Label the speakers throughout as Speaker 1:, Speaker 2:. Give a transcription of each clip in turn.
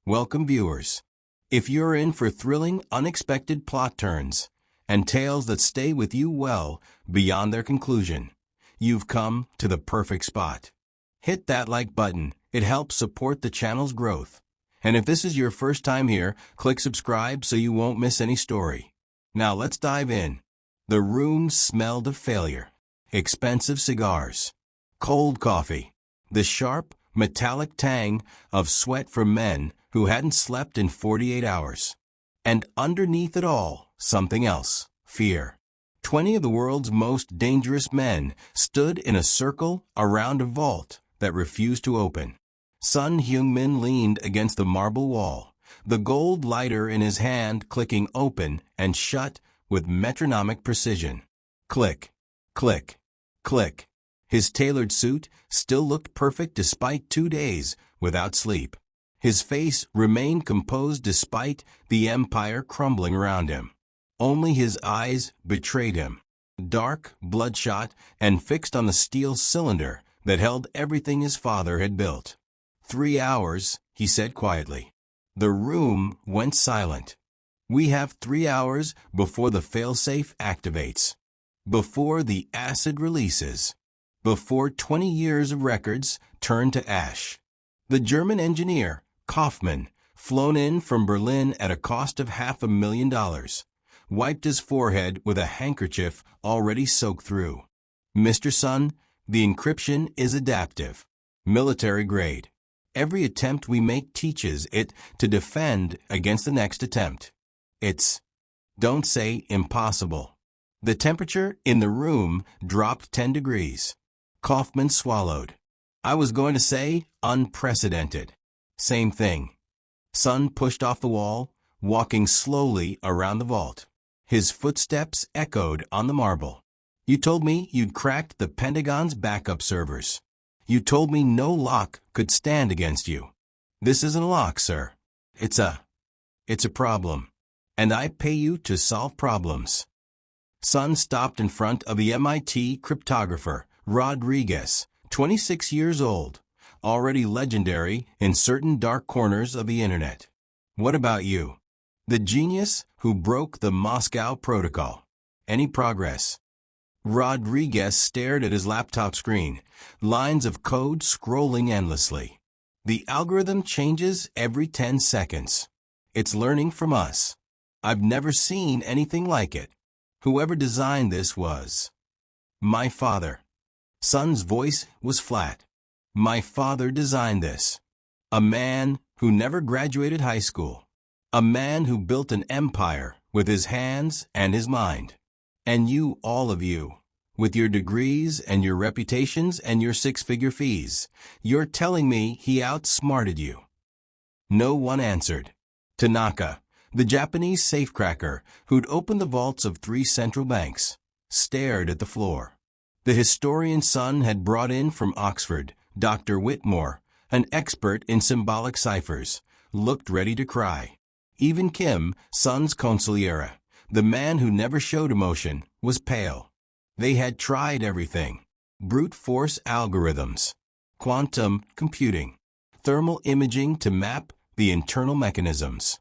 Speaker 1: Welcome, viewers. If you're in for thrilling, unexpected plot turns and tales that stay with you well beyond their conclusion, you've come to the perfect spot. Hit that like button. It helps support the channel's growth. And if this is your first time here, click subscribe so you won't miss any story. Now let's dive in. The room smelled of failure, expensive cigars, cold coffee, the sharp, metallic tang of sweat from men who hadn't slept in 48 hours. And underneath it all, something else, fear. 20 of the world's most dangerous men stood in a circle around a vault that refused to open. Sun Heung-min leaned against the marble wall, the gold lighter in his hand clicking open and shut with metronomic precision. Click, click, click. His tailored suit still looked perfect despite 2 days without sleep. His face remained composed despite the empire crumbling around him. Only his eyes betrayed him, dark, bloodshot, and fixed on the steel cylinder that held everything his father had built. 3 hours, he said quietly. The room went silent. We have 3 hours before the failsafe activates, before the acid releases, before 20 years of records turn to ash. The German engineer, Kaufmann, flown in from Berlin at a cost of $500,000, wiped his forehead with a handkerchief already soaked through. Mr. Sun, the encryption is adaptive, military grade. Every attempt we make teaches it to defend against the next attempt. It's, don't say impossible. The temperature in the room dropped 10 degrees. Kaufmann swallowed. I was going to say unprecedented. Same thing. Sun pushed off the wall, walking slowly around the vault. His footsteps echoed on the marble. You told me you'd cracked the Pentagon's backup servers. You told me no lock could stand against you. This isn't a lock, sir. It's a problem. And I pay you to solve problems. Sun stopped in front of the MIT cryptographer, Rodriguez, 26 years old, already legendary in certain dark corners of the internet. What about you? The genius who broke the Moscow Protocol. Any progress? Rodriguez stared at his laptop screen, lines of code scrolling endlessly. The algorithm changes every 10 seconds. It's learning from us. I've never seen anything like it. Whoever designed this was my father. Sun's voice was flat. My father designed this. A man who never graduated high school. A man who built an empire with his hands and his mind. And you, all of you, with your degrees and your reputations and your six-figure fees, you're telling me he outsmarted you. No one answered. Tanaka, the Japanese safecracker who'd opened the vaults of 3 central banks, stared at the floor. The historian Sun had brought in from Oxford, Dr. Whitmore, an expert in symbolic ciphers, looked ready to cry. Even Kim, Sun's consigliere, the man who never showed emotion, was pale. They had tried everything. Brute force algorithms, quantum computing, thermal imaging to map the internal mechanisms,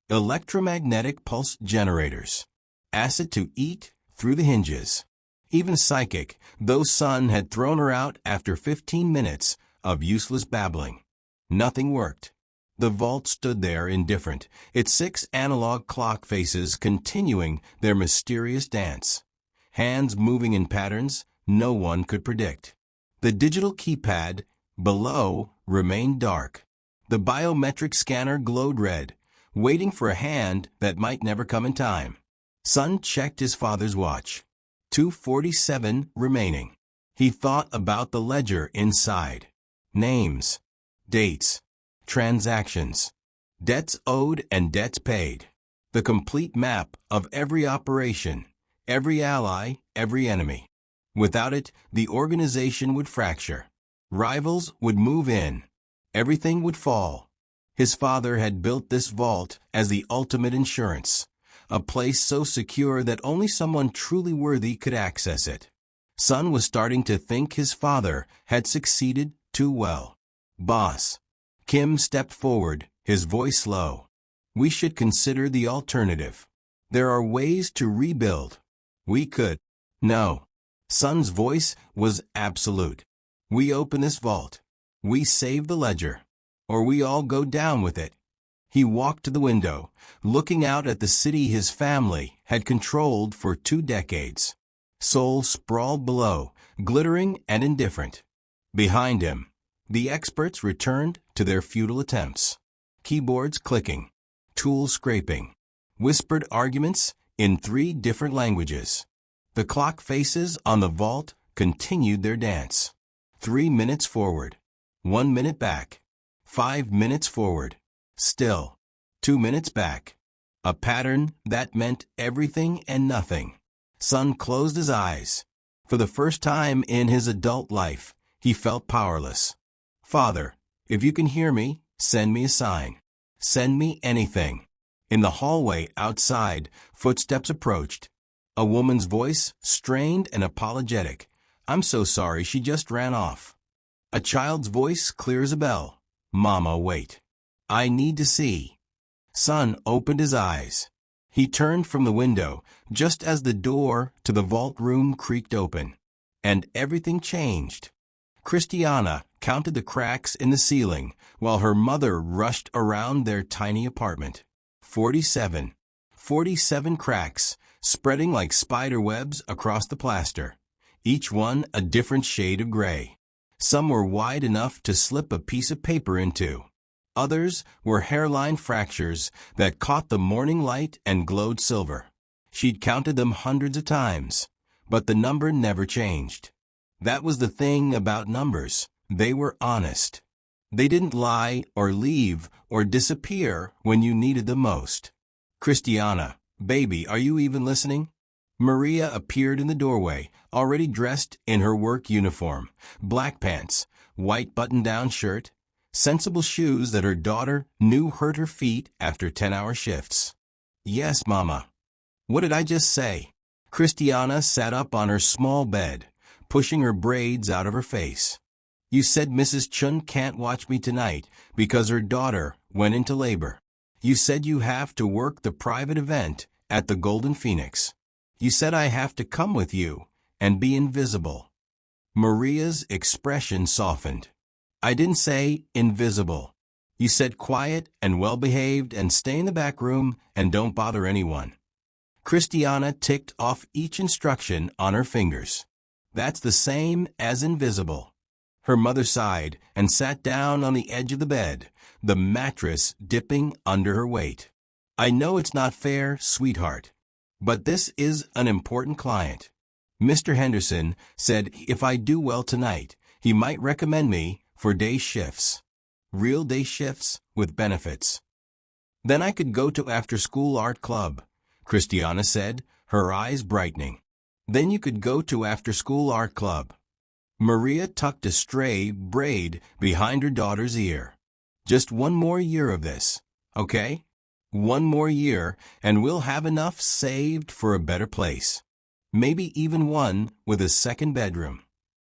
Speaker 1: electromagnetic pulse generators, acid to eat through the hinges. Even psychic, though Sun had thrown her out after 15 minutes of useless babbling. Nothing worked. The vault stood there indifferent, its 6 analog clock faces continuing their mysterious dance. Hands moving in patterns no one could predict. The digital keypad below remained dark. The biometric scanner glowed red, waiting for a hand that might never come in time. Sun checked his father's watch. 2:47 remaining. He thought about the ledger inside. Names, dates, transactions, debts owed and debts paid. The complete map of every operation, every ally, every enemy. Without it, the organization would fracture. Rivals would move in. Everything would fall. His father had built this vault as the ultimate insurance, a place so secure that only someone truly worthy could access it. Sun was starting to think his father had succeeded too well. Boss. Kim stepped forward, his voice low. We should consider the alternative. There are ways to rebuild. We could. No. Son's voice was absolute. We open this vault. We save the ledger. Or we all go down with it. He walked to the window, looking out at the city his family had controlled for 2 decades. Seoul sprawled below, glittering and indifferent. Behind him, the experts returned to their futile attempts. Keyboards clicking, tools scraping, whispered arguments in 3 different languages. The clock faces on the vault continued their dance. 3 minutes forward, 1 minute back, 5 minutes forward, still, 2 minutes back. A pattern that meant everything and nothing. Son closed his eyes. For the first time in his adult life, he felt powerless. Father, if you can hear me, send me a sign. Send me anything. In the hallway outside, footsteps approached. A woman's voice, strained and apologetic. I'm so sorry, she just ran off. A child's voice, clear as a bell. Mama, wait. I need to see. Son opened his eyes. He turned from the window just as the door to the vault room creaked open. And everything changed. Christiana counted the cracks in the ceiling while her mother rushed around their tiny apartment. 47. 47 cracks, spreading like spider webs across the plaster, each one a different shade of gray. Some were wide enough to slip a piece of paper into. Others were hairline fractures that caught the morning light and glowed silver. She'd counted them hundreds of times, but the number never changed. That was the thing about numbers. They were honest. They didn't lie or leave or disappear when you needed them most. Christiana, baby, are you even listening? Maria appeared in the doorway, already dressed in her work uniform, black pants, white button-down shirt, sensible shoes that her daughter knew hurt her feet after 10-hour shifts. Yes, Mama. What did I just say? Christiana sat up on her small bed, pushing her braids out of her face. You said Mrs. Chun can't watch me tonight because her daughter went into labor. You said you have to work the private event at the Golden Phoenix. You said I have to come with you and be invisible. Maria's expression softened. I didn't say invisible. You said quiet and well-behaved and stay in the back room and don't bother anyone. Christiana ticked off each instruction on her fingers. That's the same as invisible. Her mother sighed and sat down on the edge of the bed, the mattress dipping under her weight. I know it's not fair, sweetheart, but this is an important client. Mr. Henderson said if I do well tonight, he might recommend me for day shifts. Real day shifts with benefits. Then I could go to after-school art club, Christiana said, her eyes brightening. Then you could go to after-school art club. Maria tucked a stray braid behind her daughter's ear. Just 1 more year of this, okay? 1 more year, and we'll have enough saved for a better place. Maybe even one with a second bedroom.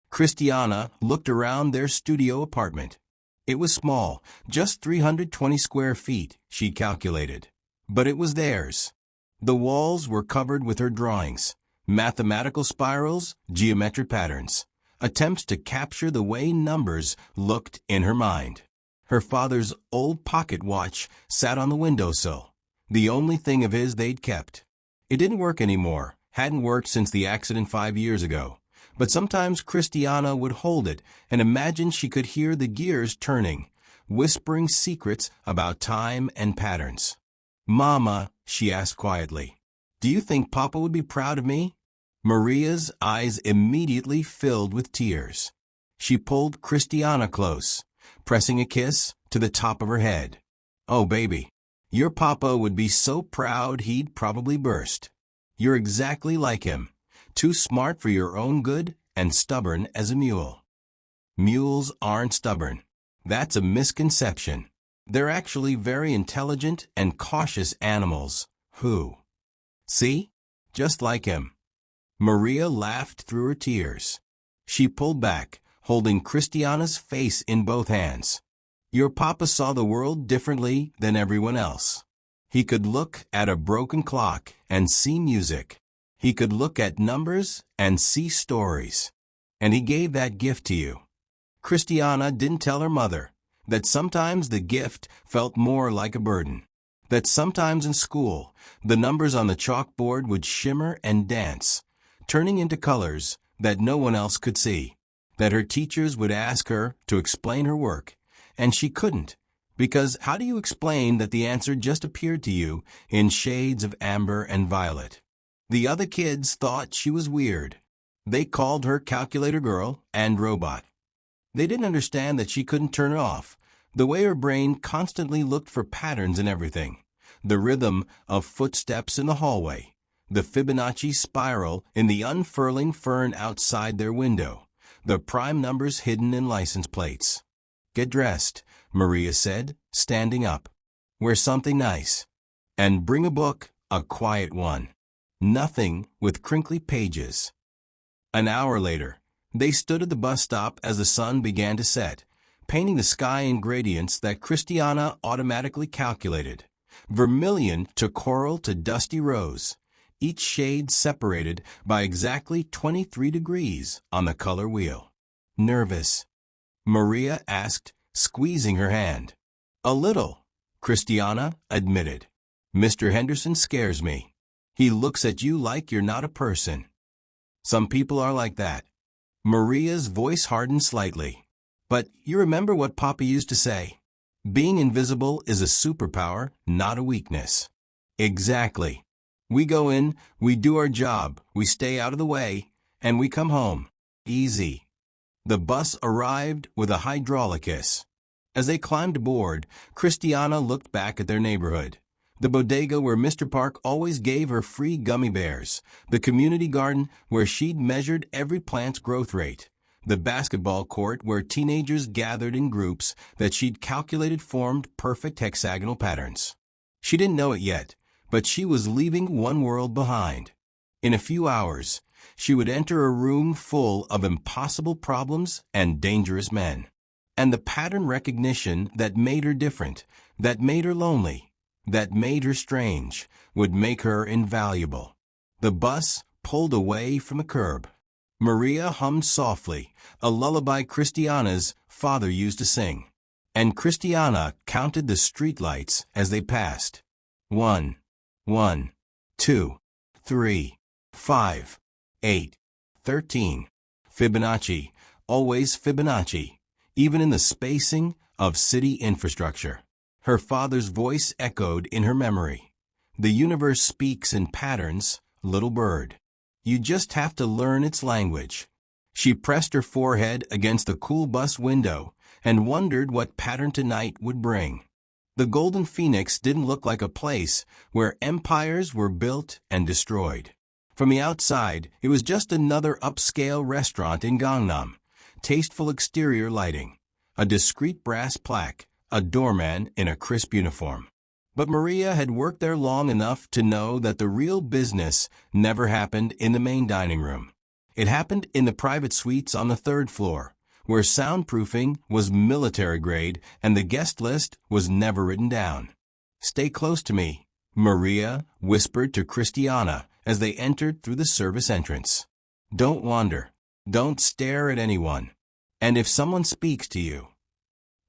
Speaker 1: Christiana looked around their studio apartment. It was small, just 320 square feet, she calculated. But it was theirs. The walls were covered with her drawings, mathematical spirals, geometric patterns, attempts to capture the way numbers looked in her mind. Her father's old pocket watch sat on the windowsill, the only thing of his they'd kept. It didn't work anymore, hadn't worked since the accident 5 years ago. But sometimes Christiana would hold it and imagine she could hear the gears turning, whispering secrets about time and patterns. Mama, she asked quietly, do you think Papa would be proud of me? Maria's eyes immediately filled with tears. She pulled Christiana close, pressing a kiss to the top of her head. Oh, baby, your Papa would be so proud he'd probably burst. You're exactly like him. Too smart for your own good and stubborn as a mule. Mules aren't stubborn. That's a misconception. They're actually very intelligent and cautious animals who, see, just like him. Maria laughed through her tears. She pulled back, holding Christiana's face in both hands. Your papa saw the world differently than everyone else. He could look at a broken clock and see music. He could look at numbers and see stories. And he gave that gift to you. Christiana didn't tell her mother that sometimes the gift felt more like a burden. That sometimes in school, the numbers on the chalkboard would shimmer and dance, turning into colors that no one else could see. That her teachers would ask her to explain her work, and she couldn't, because how do you explain that the answer just appeared to you in shades of amber and violet? The other kids thought she was weird. They called her calculator girl and robot. They didn't understand that she couldn't turn it off, the way her brain constantly looked for patterns in everything. The rhythm of footsteps in the hallway, the Fibonacci spiral in the unfurling fern outside their window, the prime numbers hidden in license plates. "Get dressed," Maria said, standing up. "Wear something nice. And bring a book, a quiet one. Nothing with crinkly pages." An hour later, they stood at the bus stop as the sun began to set, painting the sky in gradients that Christiana automatically calculated. Vermilion to coral to dusty rose, each shade separated by exactly 23 degrees on the color wheel. "Nervous?" Maria asked, squeezing her hand. "A little," Christiana admitted. "Mr. Henderson scares me. He looks at you like you're not a person." "Some people are like that." Maria's voice hardened slightly. "But you remember what Papa used to say? Being invisible is a superpower, not a weakness." "Exactly. We go in, we do our job, we stay out of the way, and we come home. Easy." The bus arrived with a hydraulic hiss. As they climbed aboard, Christiana looked back at their neighborhood. The bodega where Mr. Park always gave her free gummy bears, the community garden where she'd measured every plant's growth rate, the basketball court where teenagers gathered in groups that she'd calculated formed perfect hexagonal patterns. She didn't know it yet, but she was leaving one world behind. In a few hours, she would enter a room full of impossible problems and dangerous men. And the pattern recognition that made her different, that made her lonely, that made her strange, would make her invaluable. The bus pulled away from the curb. Maria hummed softly, a lullaby Christiana's father used to sing. And Christiana counted the streetlights as they passed. 1, 1, 2, 3, 5, 8, 13. Fibonacci, always Fibonacci, even in the spacing of city infrastructure. Her father's voice echoed in her memory. "The universe speaks in patterns, little bird. You just have to learn its language." She pressed her forehead against the cool bus window and wondered what pattern tonight would bring. The Golden Phoenix didn't look like a place where empires were built and destroyed. From the outside, it was just another upscale restaurant in Gangnam. Tasteful exterior lighting, a discreet brass plaque, a doorman in a crisp uniform. But Maria had worked there long enough to know that the real business never happened in the main dining room. It happened in the private suites on the third floor, where soundproofing was military grade and the guest list was never written down. "Stay close to me," Maria whispered to Christiana as they entered through the service entrance. "Don't wander. Don't stare at anyone. And if someone speaks to you,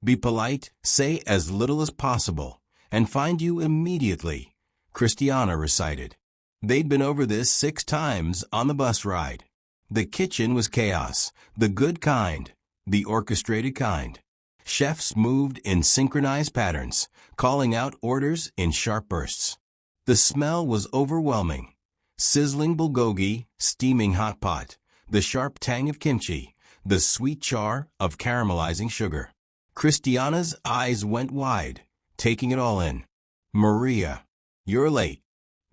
Speaker 1: be polite, say as little as possible, and find you immediately," Christiana recited. They'd been over this 6 times on the bus ride. The kitchen was chaos, the good kind, the orchestrated kind. Chefs moved in synchronized patterns, calling out orders in sharp bursts. The smell was overwhelming. Sizzling bulgogi, steaming hot pot, the sharp tang of kimchi, the sweet char of caramelizing sugar. Christiana's eyes went wide, taking it all in. "Maria, you're late."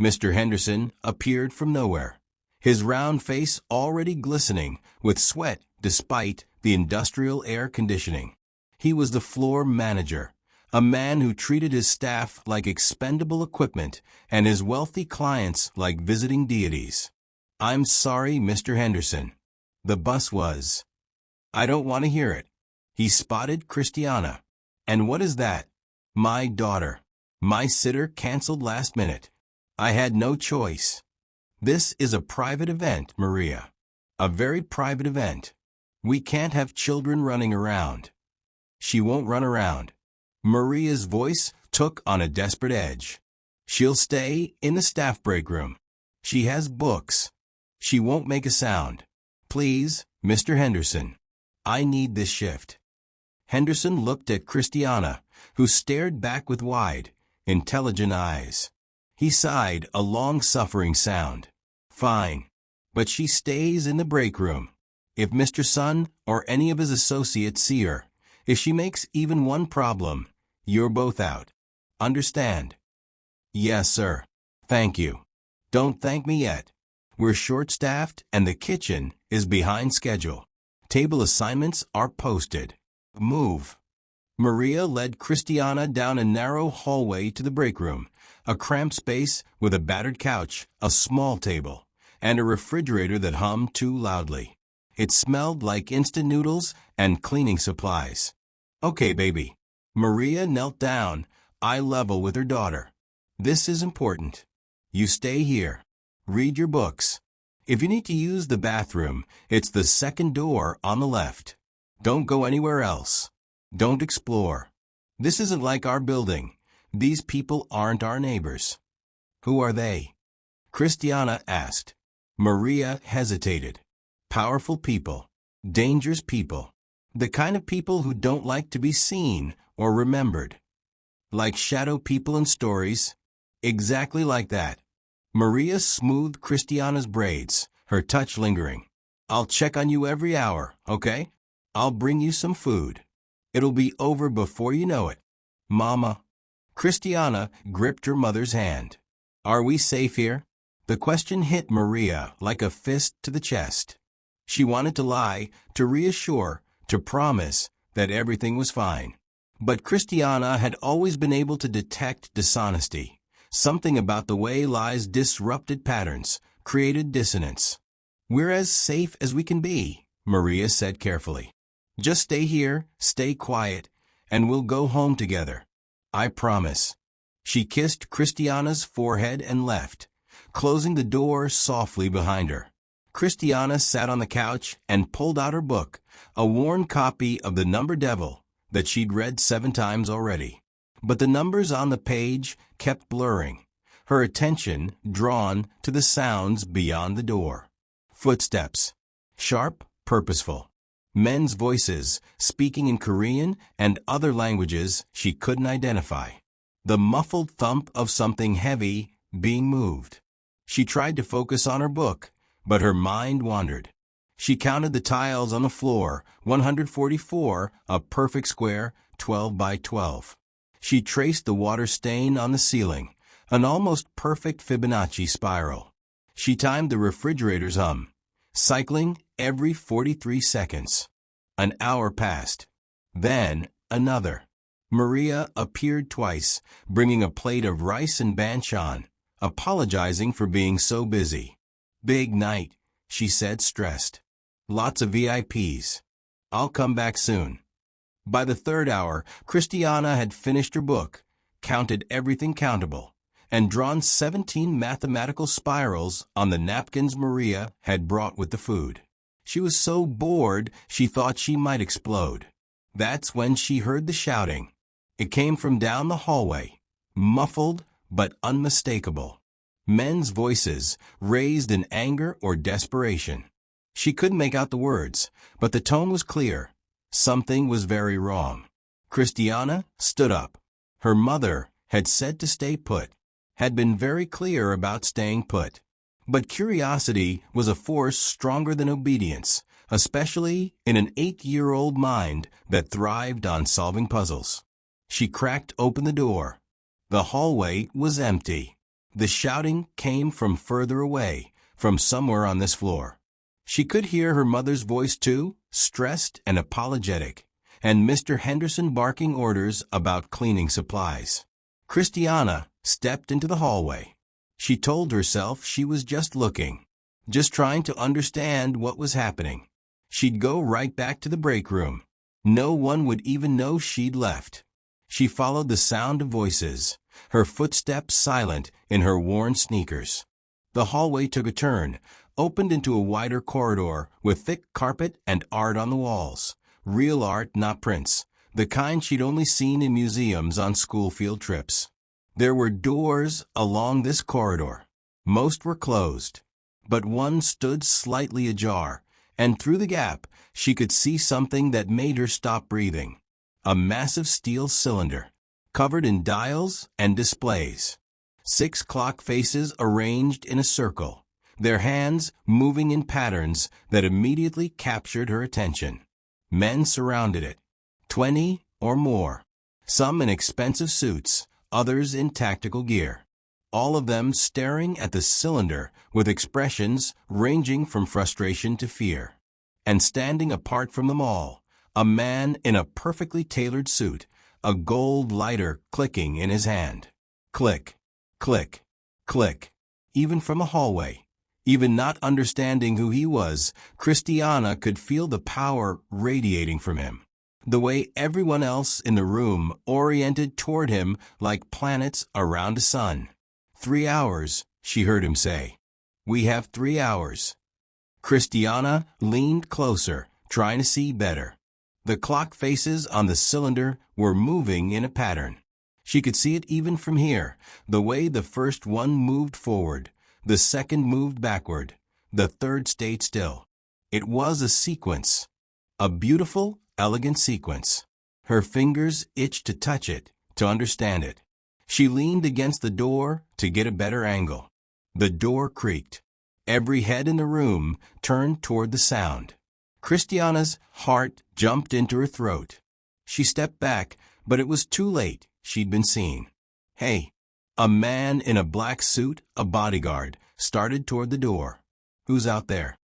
Speaker 1: Mr. Henderson appeared from nowhere, his round face already glistening with sweat despite the industrial air conditioning. He was the floor manager, a man who treated his staff like expendable equipment and his wealthy clients like visiting deities. "I'm sorry, Mr. Henderson. The bus was." "I don't want to hear it." He spotted Christiana. And what is that? My daughter. My sitter canceled last minute. I had no choice. This is a private event, Maria. A very private event. We can't have children running around. She won't run around. Maria's voice took on a desperate edge. She'll stay in the staff break room. She has books. She won't make a sound. Please, Mr. Henderson. I need this shift. Henderson looked at Christiana, who stared back with wide, intelligent eyes. He sighed a long-suffering sound. Fine. But she stays in the break room. If Mr. Sun or any of his associates see her, if she makes even one problem, you're both out. Understand? Yes, sir. Thank you. Don't thank me yet. We're short-staffed and the kitchen is behind schedule. Table assignments are posted. Move. Maria led Christiana down a narrow hallway to the break room, a cramped space with a battered couch, a small table, and a refrigerator that hummed too loudly. It smelled like instant noodles and cleaning supplies. Okay, baby. Maria knelt down, eye level with her daughter. This is important. You stay here. Read your books. If you need to use the bathroom, it's the second door on the left. Don't go anywhere else. Don't explore. This isn't like our building. These people aren't our neighbors. Who are they? Christiana asked. Maria hesitated. Powerful people. Dangerous people. The kind of people who don't like to be seen or remembered. Like shadow people in stories. Exactly like that. Maria smoothed Christiana's braids, her touch lingering. I'll check on you every hour, okay? I'll bring you some food. It'll be over before you know it. Mama. Christiana gripped her mother's hand. Are we safe here? The question hit Maria like a fist to the chest. She wanted to lie, to reassure, to promise that everything was fine. But Christiana had always been able to detect dishonesty. Something about the way lies disrupted patterns, created dissonance. We're as safe as we can be, Maria said carefully. Just stay here, stay quiet, and we'll go home together. I promise. She kissed Christiana's forehead and left, closing the door softly behind her. Christiana sat on the couch and pulled out her book, a worn copy of The Number Devil that she'd read 7 times already. But the numbers on the page kept blurring, her attention drawn to the sounds beyond the door. Footsteps. Sharp, purposeful. Men's voices, speaking in Korean and other languages she couldn't identify. The muffled thump of something heavy being moved. She tried to focus on her book, but her mind wandered. She counted the tiles on the floor, 144, a perfect square, 12 by 12. She traced the water stain on the ceiling, an almost perfect Fibonacci spiral. She timed the refrigerator's hum, cycling every 43 seconds. An hour passed. Then another. Maria appeared twice, bringing a plate of rice and banchan, apologizing for being so busy. Big night, she said, stressed. Lots of VIPs. I'll come back soon. By the 3rd hour, Christiana had finished her book, counted everything countable, and drawn 17 mathematical spirals on the napkins Maria had brought with the food. She was so bored she thought she might explode. That's when she heard the shouting. It came from down the hallway, muffled but unmistakable. Men's voices, raised in anger or desperation. She couldn't make out the words, but the tone was clear. Something was very wrong. Christiana stood up. Her mother had said to stay put, had been very clear about staying put. But curiosity was a force stronger than obedience, especially in an 8-year-old mind that thrived on solving puzzles. She cracked open the door. The hallway was empty. The shouting came from further away, from somewhere on this floor. She could hear her mother's voice too, stressed and apologetic, and Mr. Henderson barking orders about cleaning supplies. Christiana stepped into the hallway. She told herself she was just looking, just trying to understand what was happening. She'd go right back to the break room. No one would even know she'd left. She followed the sound of voices, her footsteps silent in her worn sneakers. The hallway took a turn, opened into a wider corridor with thick carpet and art on the walls. Real art, not prints, the kind she'd only seen in museums on school field trips. There were doors along this corridor. Most were closed, but one stood slightly ajar, and through the gap she could see something that made her stop breathing. A massive steel cylinder, covered in dials and displays. 6 clock faces arranged in a circle, their hands moving in patterns that immediately captured her attention. Men surrounded it, 20 or more, some in expensive suits, others in tactical gear. All of them staring at the cylinder with expressions ranging from frustration to fear. And standing apart from them all, a man in a perfectly tailored suit, a gold lighter clicking in his hand. Click, click, click. Even from a hallway, even not understanding who he was, Christiana could feel the power radiating from him. The way everyone else in the room oriented toward him like planets around a sun. 3 hours, she heard him say. We have 3 hours. Christiana leaned closer, trying to see better. The clock faces on the cylinder were moving in a pattern. She could see it even from here, the way the first one moved forward, the second moved backward, the third stayed still. It was a sequence, a beautiful, elegant sequence. Her fingers itched to touch it, to understand it. She leaned against the door to get a better angle. The door creaked. Every head in the room turned toward the sound. Christiana's heart jumped into her throat. She stepped back, but it was too late. She'd been seen. Hey! A man in a black suit, a bodyguard, started toward the door. Who's out there?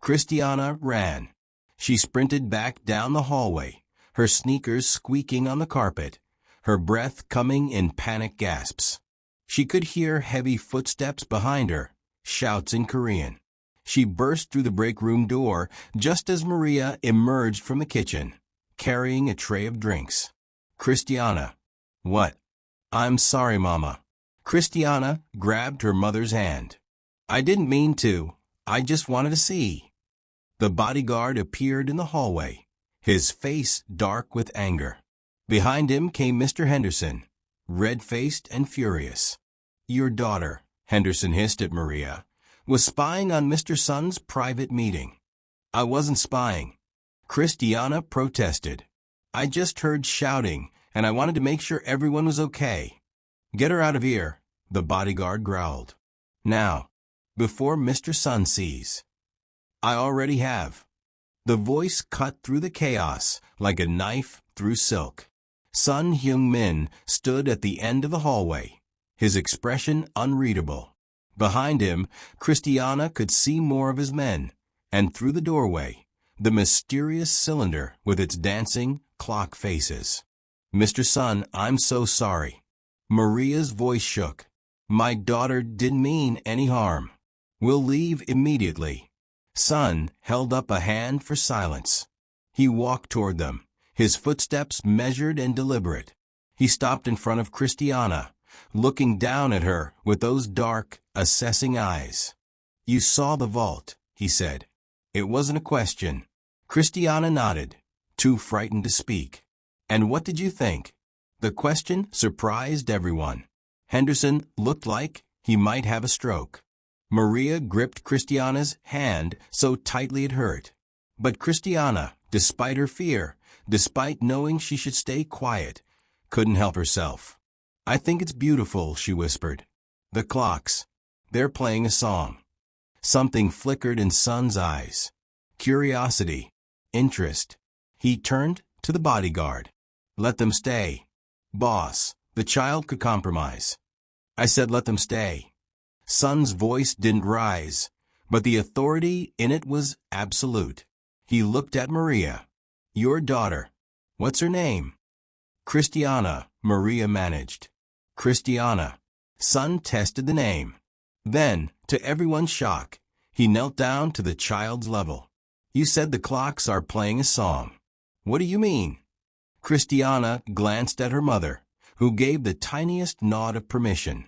Speaker 1: Christiana ran. She sprinted back down the hallway, her sneakers squeaking on the carpet, her breath coming in panic gasps. She could hear heavy footsteps behind her, shouts in Korean. She burst through the break room door just as Maria emerged from the kitchen, carrying a tray of drinks. Christiana. What? I'm sorry, Mama. Christiana grabbed her mother's hand. I didn't mean to. I just wanted to see. The bodyguard appeared in the hallway, his face dark with anger. Behind him came Mr. Henderson, red-faced and furious. Your daughter, Henderson hissed at Maria, was spying on Mr. Sun's private meeting. I wasn't spying. Christiana protested. I just heard shouting, and I wanted to make sure everyone was okay. Get her out of here, the bodyguard growled. Now, before Mr. Sun sees. I already have. The voice cut through the chaos like a knife through silk. Sun Hyung-min stood at the end of the hallway, his expression unreadable. Behind him, Christiana could see more of his men, and through the doorway, the mysterious cylinder with its dancing clock faces. Mr. Sun, I'm so sorry. Maria's voice shook. My daughter didn't mean any harm. We'll leave immediately. Sun held up a hand for silence. He walked toward them, his footsteps measured and deliberate. He stopped in front of Christiana, looking down at her with those dark, assessing eyes. You saw the vault, he said. It wasn't a question. Christiana nodded, too frightened to speak. And what did you think? The question surprised everyone. Henderson looked like he might have a stroke. Maria gripped Christiana's hand so tightly it hurt. But Christiana, despite her fear, despite knowing she should stay quiet, couldn't help herself. I think it's beautiful, she whispered. The clocks. They're playing a song. Something flickered in Sun's eyes. Curiosity. Interest. He turned to the bodyguard. Let them stay. Boss, the child could compromise. I said let them stay. Sun's voice didn't rise, but the authority in it was absolute. He looked at Maria. Your daughter. What's her name? Christiana, Maria managed. Christiana. Sun tested the name. Then, to everyone's shock, he knelt down to the child's level. You said the clocks are playing a song. What do you mean? Christiana glanced at her mother, who gave the tiniest nod of permission.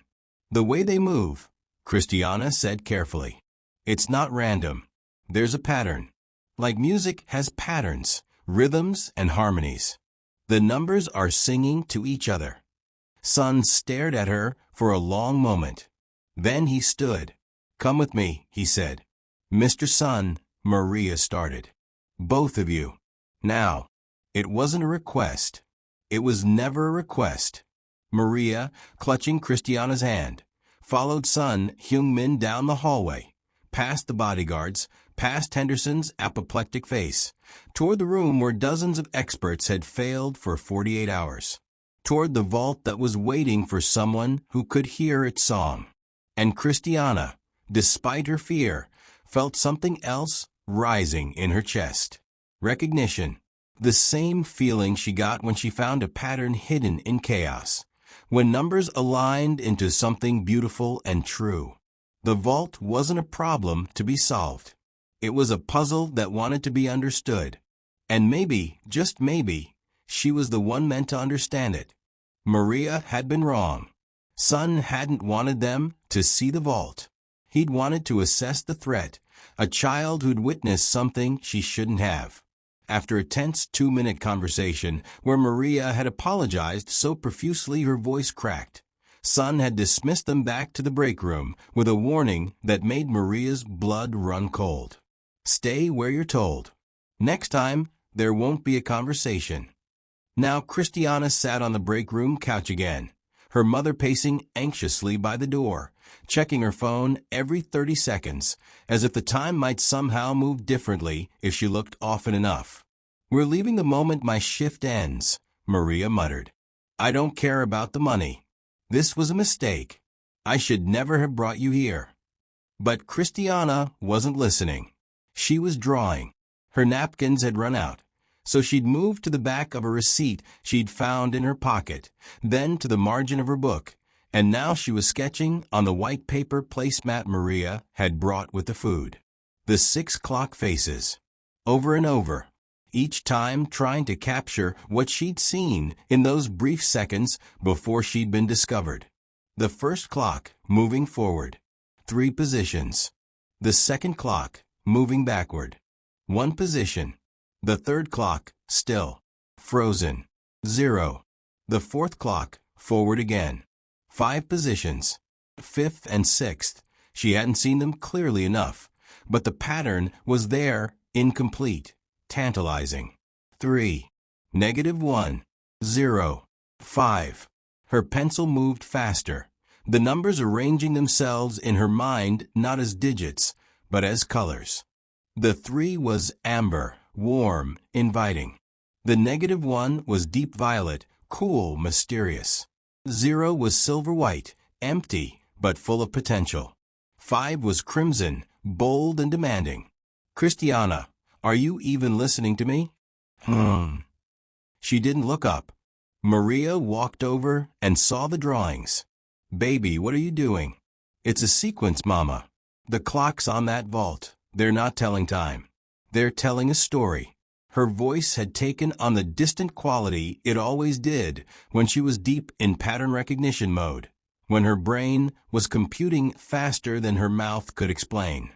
Speaker 1: "The way they move," Christiana said carefully. "It's not random. There's a pattern. Like music has patterns, rhythms, and harmonies. The numbers are singing to each other." Son stared at her for a long moment. Then he stood. "Come with me," he said. "Mr. Sun," Maria started. "Both of you. Now." It wasn't a request. It was never a request. Maria, clutching Christiana's hand, followed Sun Hyung-min down the hallway, past the bodyguards, past Henderson's apoplectic face, toward the room where dozens of experts had failed for 48 hours, toward the vault that was waiting for someone who could hear its song. And Christiana, despite her fear, felt something else rising in her chest. Recognition. The same feeling she got when she found a pattern hidden in chaos, when numbers aligned into something beautiful and true. The vault wasn't a problem to be solved. It was a puzzle that wanted to be understood. And maybe, just maybe, she was the one meant to understand it. Maria had been wrong. Sun hadn't wanted them to see the vault. He'd wanted to assess the threat, a child who'd witnessed something she shouldn't have. After a tense 2-minute conversation where Maria had apologized so profusely her voice cracked, Sun had dismissed them back to the break room with a warning that made Maria's blood run cold. "Stay where you're told. Next time, there won't be a conversation." Now Christiana sat on the break room couch again, her mother pacing anxiously by the door, checking her phone every 30 seconds, as if the time might somehow move differently if she looked often enough. "We're leaving the moment my shift ends," Maria muttered. "I don't care about the money. This was a mistake. I should never have brought you here." But Christiana wasn't listening. She was drawing. Her napkins had run out, so she'd moved to the back of a receipt she'd found in her pocket, then to the margin of her book, and now she was sketching on the white paper placemat Maria had brought with the food. The 6 clock faces. Over and over, each time trying to capture what she'd seen in those brief seconds before she'd been discovered. The first clock moving forward, 3 positions. The second clock moving backward, 1 position. The third clock still, frozen, 0. The fourth clock forward again, 5 positions. Fifth and sixth, she hadn't seen them clearly enough, but the pattern was there, incomplete, tantalizing. 3. -1, 0, 5. Her pencil moved faster, the numbers arranging themselves in her mind not as digits, but as colors. The 3 was amber, warm, inviting. The -1 was deep violet, cool, mysterious. 0 was silver white, empty, but full of potential. 5 was crimson, bold and demanding. "Christiana, are you even listening to me?" She didn't look up. Maria walked over and saw the drawings. "Baby, what are you doing?" "It's a sequence, Mama. The clocks on that vault, they're not telling time. They're telling a story." Her voice had taken on the distant quality it always did when she was deep in pattern recognition mode, when her brain was computing faster than her mouth could explain.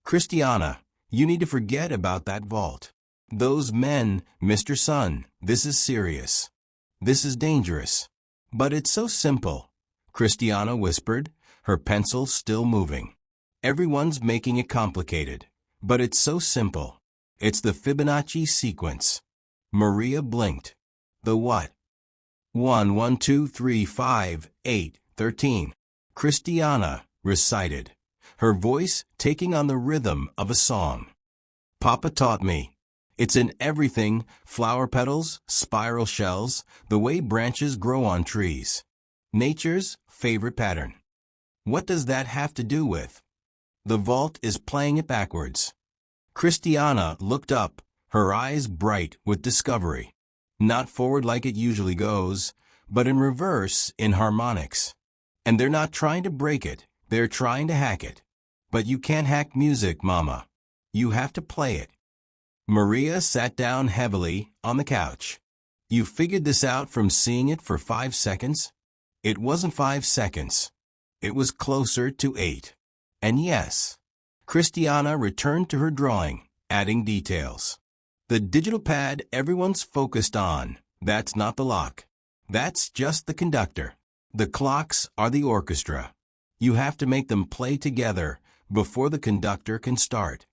Speaker 1: "Christiana, you need to forget about that vault. Those men, Mr. Sun, this is serious. This is dangerous." "But it's so simple," Christiana whispered, her pencil still moving. "Everyone's making it complicated, but it's so simple. It's the Fibonacci sequence." Maria blinked. "The what?" 1, 1, 2, 3, 5, 8, 13. Christiana recited, her voice taking on the rhythm of a song. "Papa taught me. It's in everything, flower petals, spiral shells, the way branches grow on trees. Nature's favorite pattern. What does that have to do with? The vault is playing it backwards." Christiana looked up, her eyes bright with discovery. Not forward like it usually goes, but in reverse in harmonics. And they're not trying to break it, they're trying to hack it. But you can't hack music, Mama. You have to play it. Maria sat down heavily on the couch. You figured this out from seeing it for 5 seconds? It wasn't 5 seconds. It was closer to 8. And yes, Christiana returned to her drawing, adding details. The digital pad everyone's focused on, that's not the lock. That's just the conductor. The clocks are the orchestra. You have to make them play together before the conductor can start.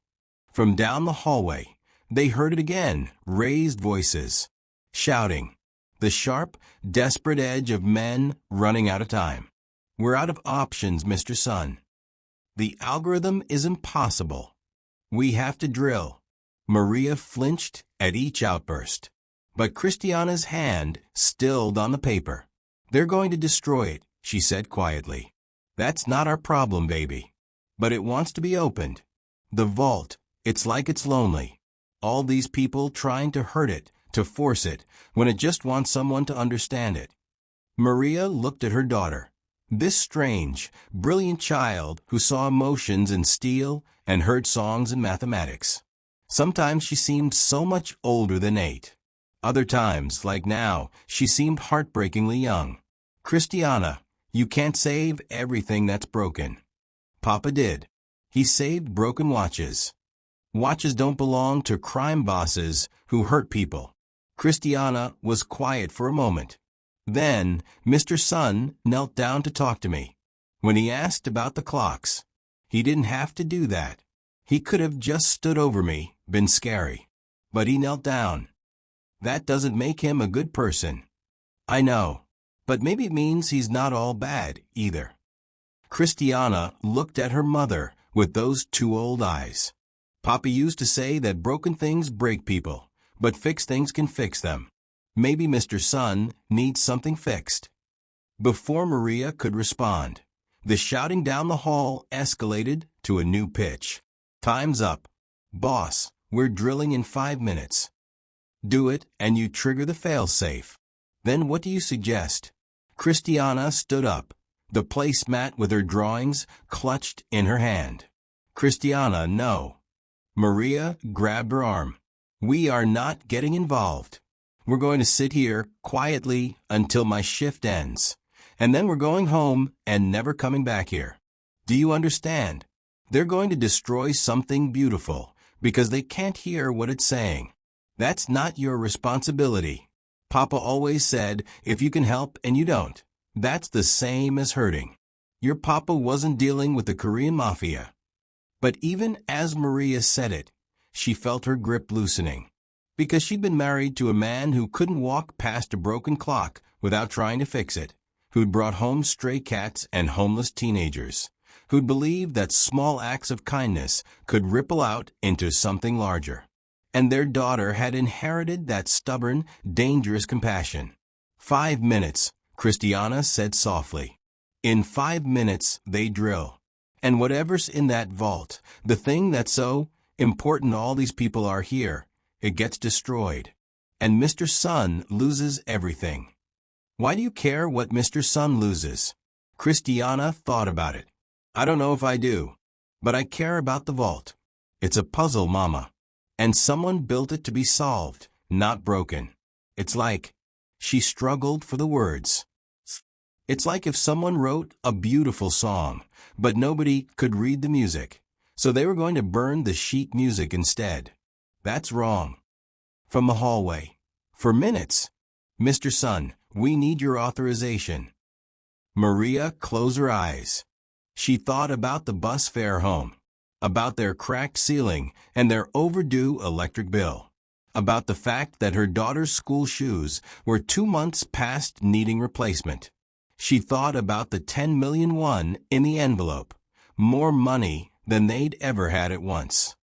Speaker 1: From down the hallway, they heard it again, raised voices, shouting, the sharp, desperate edge of men running out of time. We're out of options, Mr. Sun. The algorithm is impossible. We have to drill. Maria flinched at each outburst, but Christiana's hand stilled on the paper. They're going to destroy it, she said quietly. That's not our problem, baby. But it wants to be opened. The vault, it's like it's lonely. All these people trying to hurt it, to force it, when it just wants someone to understand it. Maria looked at her daughter. This strange, brilliant child who saw emotions in steel and heard songs in mathematics. Sometimes she seemed so much older than 8. Other times, like now, she seemed heartbreakingly young. Christiana, you can't save everything that's broken. Papa did. He saved broken watches. Watches don't belong to crime bosses who hurt people. Christiana was quiet for a moment. Then, Mr. Sun knelt down to talk to me. When he asked about the clocks, he didn't have to do that. He could have just stood over me, been scary. But he knelt down. That doesn't make him a good person. I know. But maybe it means he's not all bad, either. Christiana looked at her mother with those 2 old eyes. Papa used to say that broken things break people, but fixed things can fix them. Maybe Mr. Sun needs something fixed. Before Maria could respond, the shouting down the hall escalated to a new pitch. Time's up. Boss, we're drilling in 5 minutes. Do it and you trigger the failsafe. Then what do you suggest? Christiana stood up, the placemat with her drawings clutched in her hand. Christiana, no. Maria grabbed her arm. We are not getting involved. We're going to sit here quietly until my shift ends, and then we're going home and never coming back here. Do you understand? They're going to destroy something beautiful because they can't hear what it's saying. That's not your responsibility. Papa always said, if you can help and you don't, that's the same as hurting. Your papa wasn't dealing with the Korean Mafia. But even as Maria said it, she felt her grip loosening. Because she'd been married to a man who couldn't walk past a broken clock without trying to fix it, who'd brought home stray cats and homeless teenagers, who'd believed that small acts of kindness could ripple out into something larger. And their daughter had inherited that stubborn, dangerous compassion. 5 minutes, Christiana said softly. In 5 minutes, they drill. And whatever's in that vault, the thing that's so important all these people are here, it gets destroyed. And Mr. Sun loses everything. Why do you care what Mr. Sun loses? Christiana thought about it. I don't know if I do, but I care about the vault. It's a puzzle, Mama. And someone built it to be solved, not broken. It's like, she struggled for the words. It's like if someone wrote a beautiful song, but nobody could read the music, so they were going to burn the sheet music instead. That's wrong. From the hallway. For minutes. Mr. Sun, we need your authorization. Maria closed her eyes. She thought about the bus fare home, about their cracked ceiling and their overdue electric bill, about the fact that her daughter's school shoes were 2 months past needing replacement. She thought about the 10 million won in the envelope, more money than they'd ever had at once.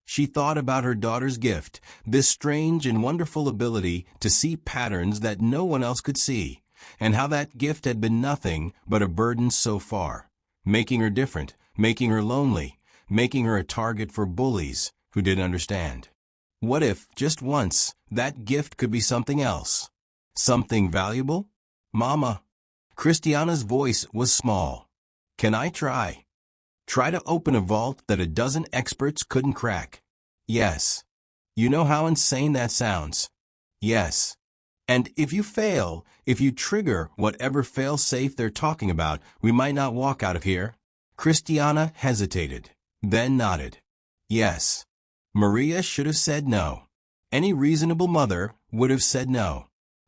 Speaker 1: She thought about her daughter's gift, this strange and wonderful ability to see patterns that no one else could see, and how that gift had been nothing but a burden so far, making her different, making her lonely, making her a target for bullies who didn't understand. What if, just once, that gift could be something else? Something valuable? Mama. Christiana's voice was small. Can I try? Try to open a vault that a dozen experts couldn't crack. Yes. You know how insane that sounds. Yes. And if you fail, if you trigger whatever fail-safe they're talking about, we might not walk out of here." Christiana hesitated, then nodded. Yes. Maria should have said no. Any reasonable mother would have said no,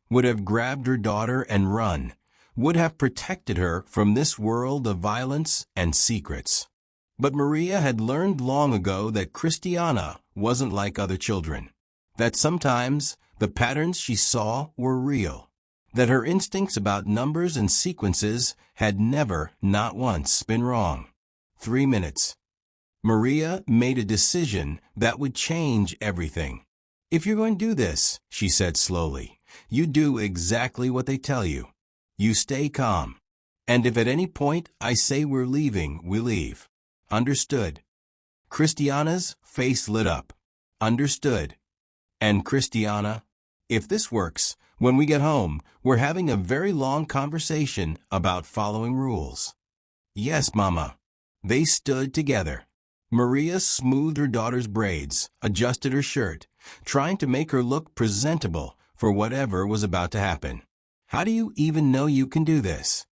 Speaker 1: would have grabbed her daughter and run, would have protected her from this world of violence and secrets. But Maria had learned long ago that Christiana wasn't like other children, that sometimes the patterns she saw were real, that her instincts about numbers and sequences had never, not once, been wrong. 3 minutes. Maria made a decision that would change everything. "If you're going to do this," she said slowly, "you do exactly what they tell you. You stay calm. And if at any point I say we're leaving, we leave. Understood?" Christiana's face lit up. Understood. And Christiana, if this works, when we get home, we're having a very long conversation about following rules. Yes, Mama. They stood together. Maria smoothed her daughter's braids, adjusted her shirt, trying to make her look presentable for whatever was about to happen. "How do you even know you can do this?"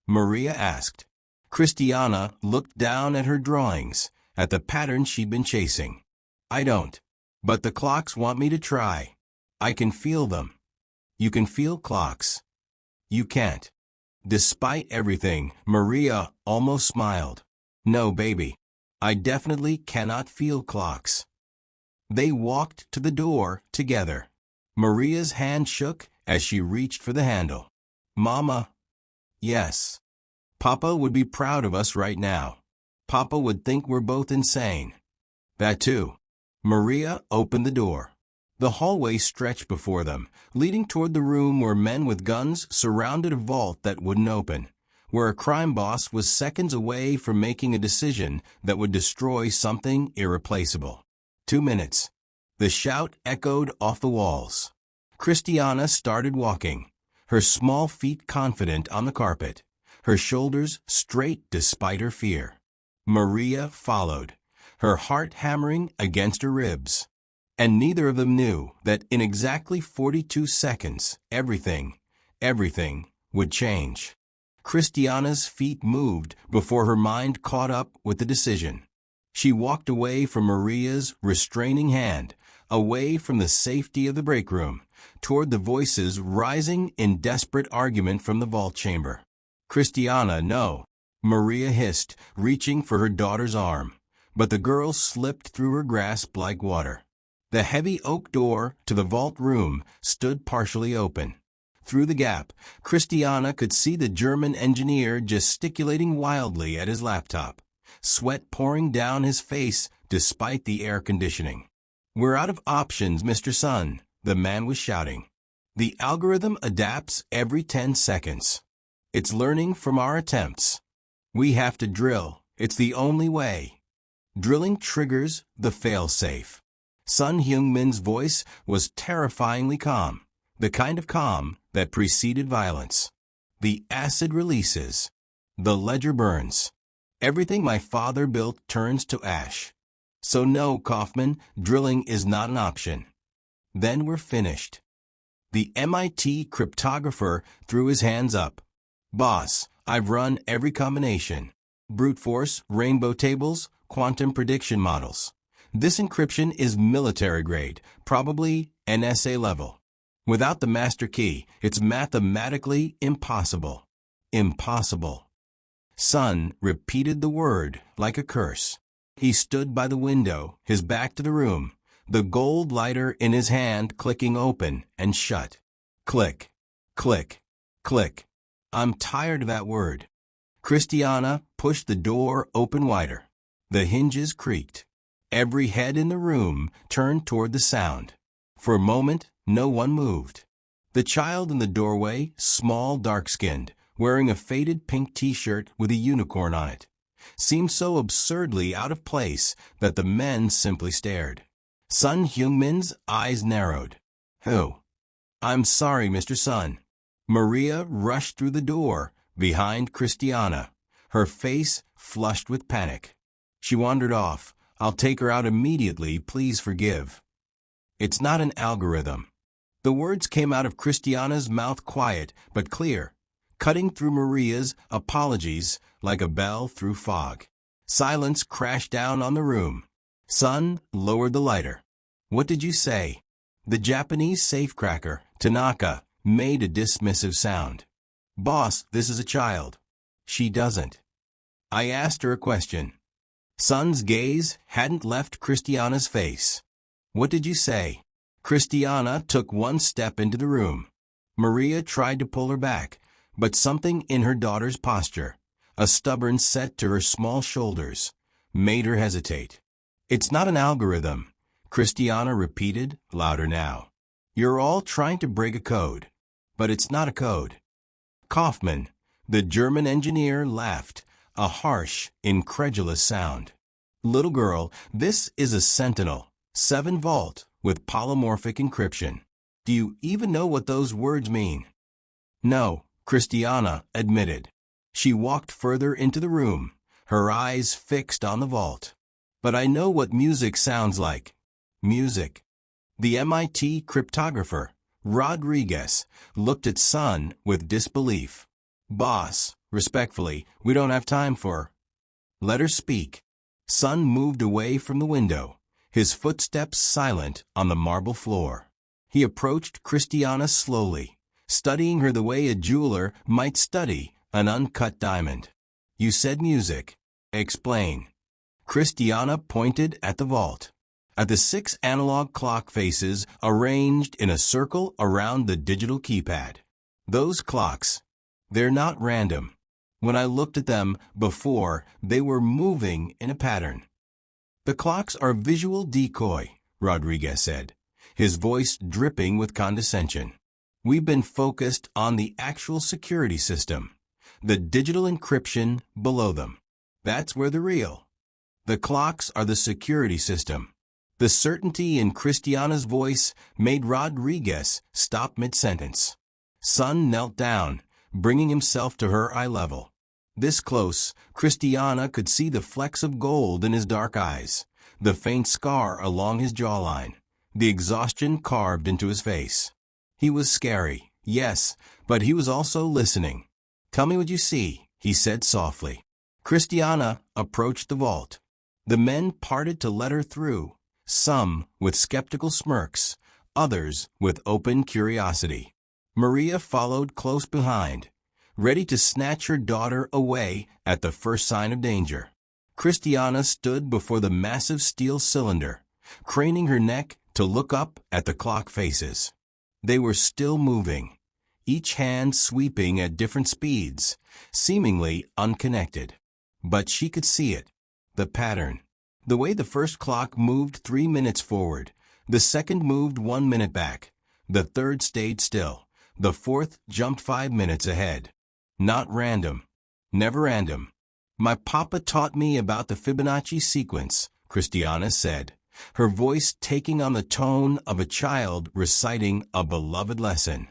Speaker 1: Maria asked. Christiana looked down at her drawings, at the pattern she'd been chasing. "I don't. But the clocks want me to try. I can feel them." "You can feel clocks. You can't." Despite everything, Maria almost smiled. "No, baby. I definitely cannot feel clocks." They walked to the door together. Maria's hand shook as she reached for the handle. "Mama." "Yes." "Papa would be proud of us right now. Papa would think we're both insane." "That too." Maria opened the door. The hallway stretched before them, leading toward the room where men with guns surrounded a vault that wouldn't open, where a crime boss was seconds away from making a decision that would destroy something irreplaceable. 2 minutes. The shout echoed off the walls. Christiana started walking, her small feet confident on the carpet, her shoulders straight despite her fear. Maria followed, her heart hammering against her ribs. And neither of them knew that in exactly 42 seconds, everything would change. Christiana's feet moved before her mind caught up with the decision. She walked away from Maria's restraining hand, away from the safety of the break room, toward the voices rising in desperate argument from the vault chamber. "Christiana, no," Maria hissed, reaching for her daughter's arm. But the girl slipped through her grasp like water. The heavy oak door to the vault room stood partially open. Through the gap, Christiana could see the German engineer gesticulating wildly at his laptop, sweat pouring down his face despite the air conditioning. "We're out of options, Mr. Sun," the man was shouting. "The algorithm adapts every 10 seconds. It's learning from our attempts. We have to drill. It's the only way. Drilling triggers the fail-safe." Sun Hyung-min's voice was terrifyingly calm, the kind of calm that preceded violence. "The acid releases. The ledger burns. Everything my father built turns to ash. So no, Kaufman, drilling is not an option. Then we're finished." The MIT cryptographer threw his hands up. "Boss, I've run every combination. Brute force, rainbow tables, quantum prediction models. This encryption is military grade, probably NSA level. Without the master key, it's mathematically impossible." Impossible. Sun repeated the word like a curse. He stood by the window, his back to the room, the gold lighter in his hand clicking open and shut. Click, click, click. "I'm tired of that word." Christiana pushed the door open wider. The hinges creaked. Every head in the room turned toward the sound. For a moment, no one moved. The child in the doorway, small, dark-skinned, wearing a faded pink t-shirt with a unicorn on it, seemed so absurdly out of place that the men simply stared. Sun Hyung-min's eyes narrowed. "Who?" "I'm sorry, Mr. Sun." Maria rushed through the door, behind Christiana, her face flushed with panic. She wandered off. "I'll take her out immediately, please forgive." "It's not an algorithm." The words came out of Christiana's mouth quiet but clear, cutting through Maria's apologies like a bell through fog. Silence crashed down on the room. Sun lowered the lighter. What did you say? The Japanese safecracker, Tanaka, made a dismissive sound. Boss, this is a child. She doesn't. I asked her a question. Sun's gaze hadn't left Christiana's face. What did you say? Christiana took one step into the room. Maria tried to pull her back, but something in her daughter's posture, a stubborn set to her small shoulders, made her hesitate. It's not an algorithm, Christiana repeated, louder now. You're all trying to break a code, but it's not a code. Kaufman, the German engineer, laughed, a harsh, incredulous sound. Little girl, this is a Sentinel, 7 Vault, with polymorphic encryption. Do you even know what those words mean? No, Christiana admitted. She walked further into the room, her eyes fixed on the vault. But I know what music sounds like. Music. The MIT cryptographer, Rodriguez, looked at Sun with disbelief. Boss, respectfully, we don't have time for... Let her speak. Sun moved away from the window, his footsteps silent on the marble floor. He approached Christiana slowly, studying her the way a jeweler might study an uncut diamond. You said music. Explain. Christiana pointed at the vault, at the 6 analog clock faces arranged in a circle around the digital keypad. Those clocks, they're not random. When I looked at them before, they were moving in a pattern. The clocks are visual decoy, Rodriguez said, his voice dripping with condescension. We've been focused on the actual security system, the digital encryption below them. That's where the real. The clocks are the security system. The certainty in Christiana's voice made Rodriguez stop mid-sentence. Sun knelt down, bringing himself to her eye level. This close, Christiana could see the flecks of gold in his dark eyes, the faint scar along his jawline, the exhaustion carved into his face. He was scary, yes, but he was also listening. Tell me what you see, he said softly. Christiana approached the vault. The men parted to let her through, some with skeptical smirks, others with open curiosity. Maria followed close behind, ready to snatch her daughter away at the first sign of danger. Christiana stood before the massive steel cylinder, craning her neck to look up at the clock faces. They were still moving, each hand sweeping at different speeds, seemingly unconnected. But she could see it, the pattern. The way the first clock moved 3 minutes forward, the second moved 1 minute back, the third stayed still, the fourth jumped 5 minutes ahead. Not random. Never random. My papa taught me about the Fibonacci sequence, Christiana said, her voice taking on the tone of a child reciting a beloved lesson.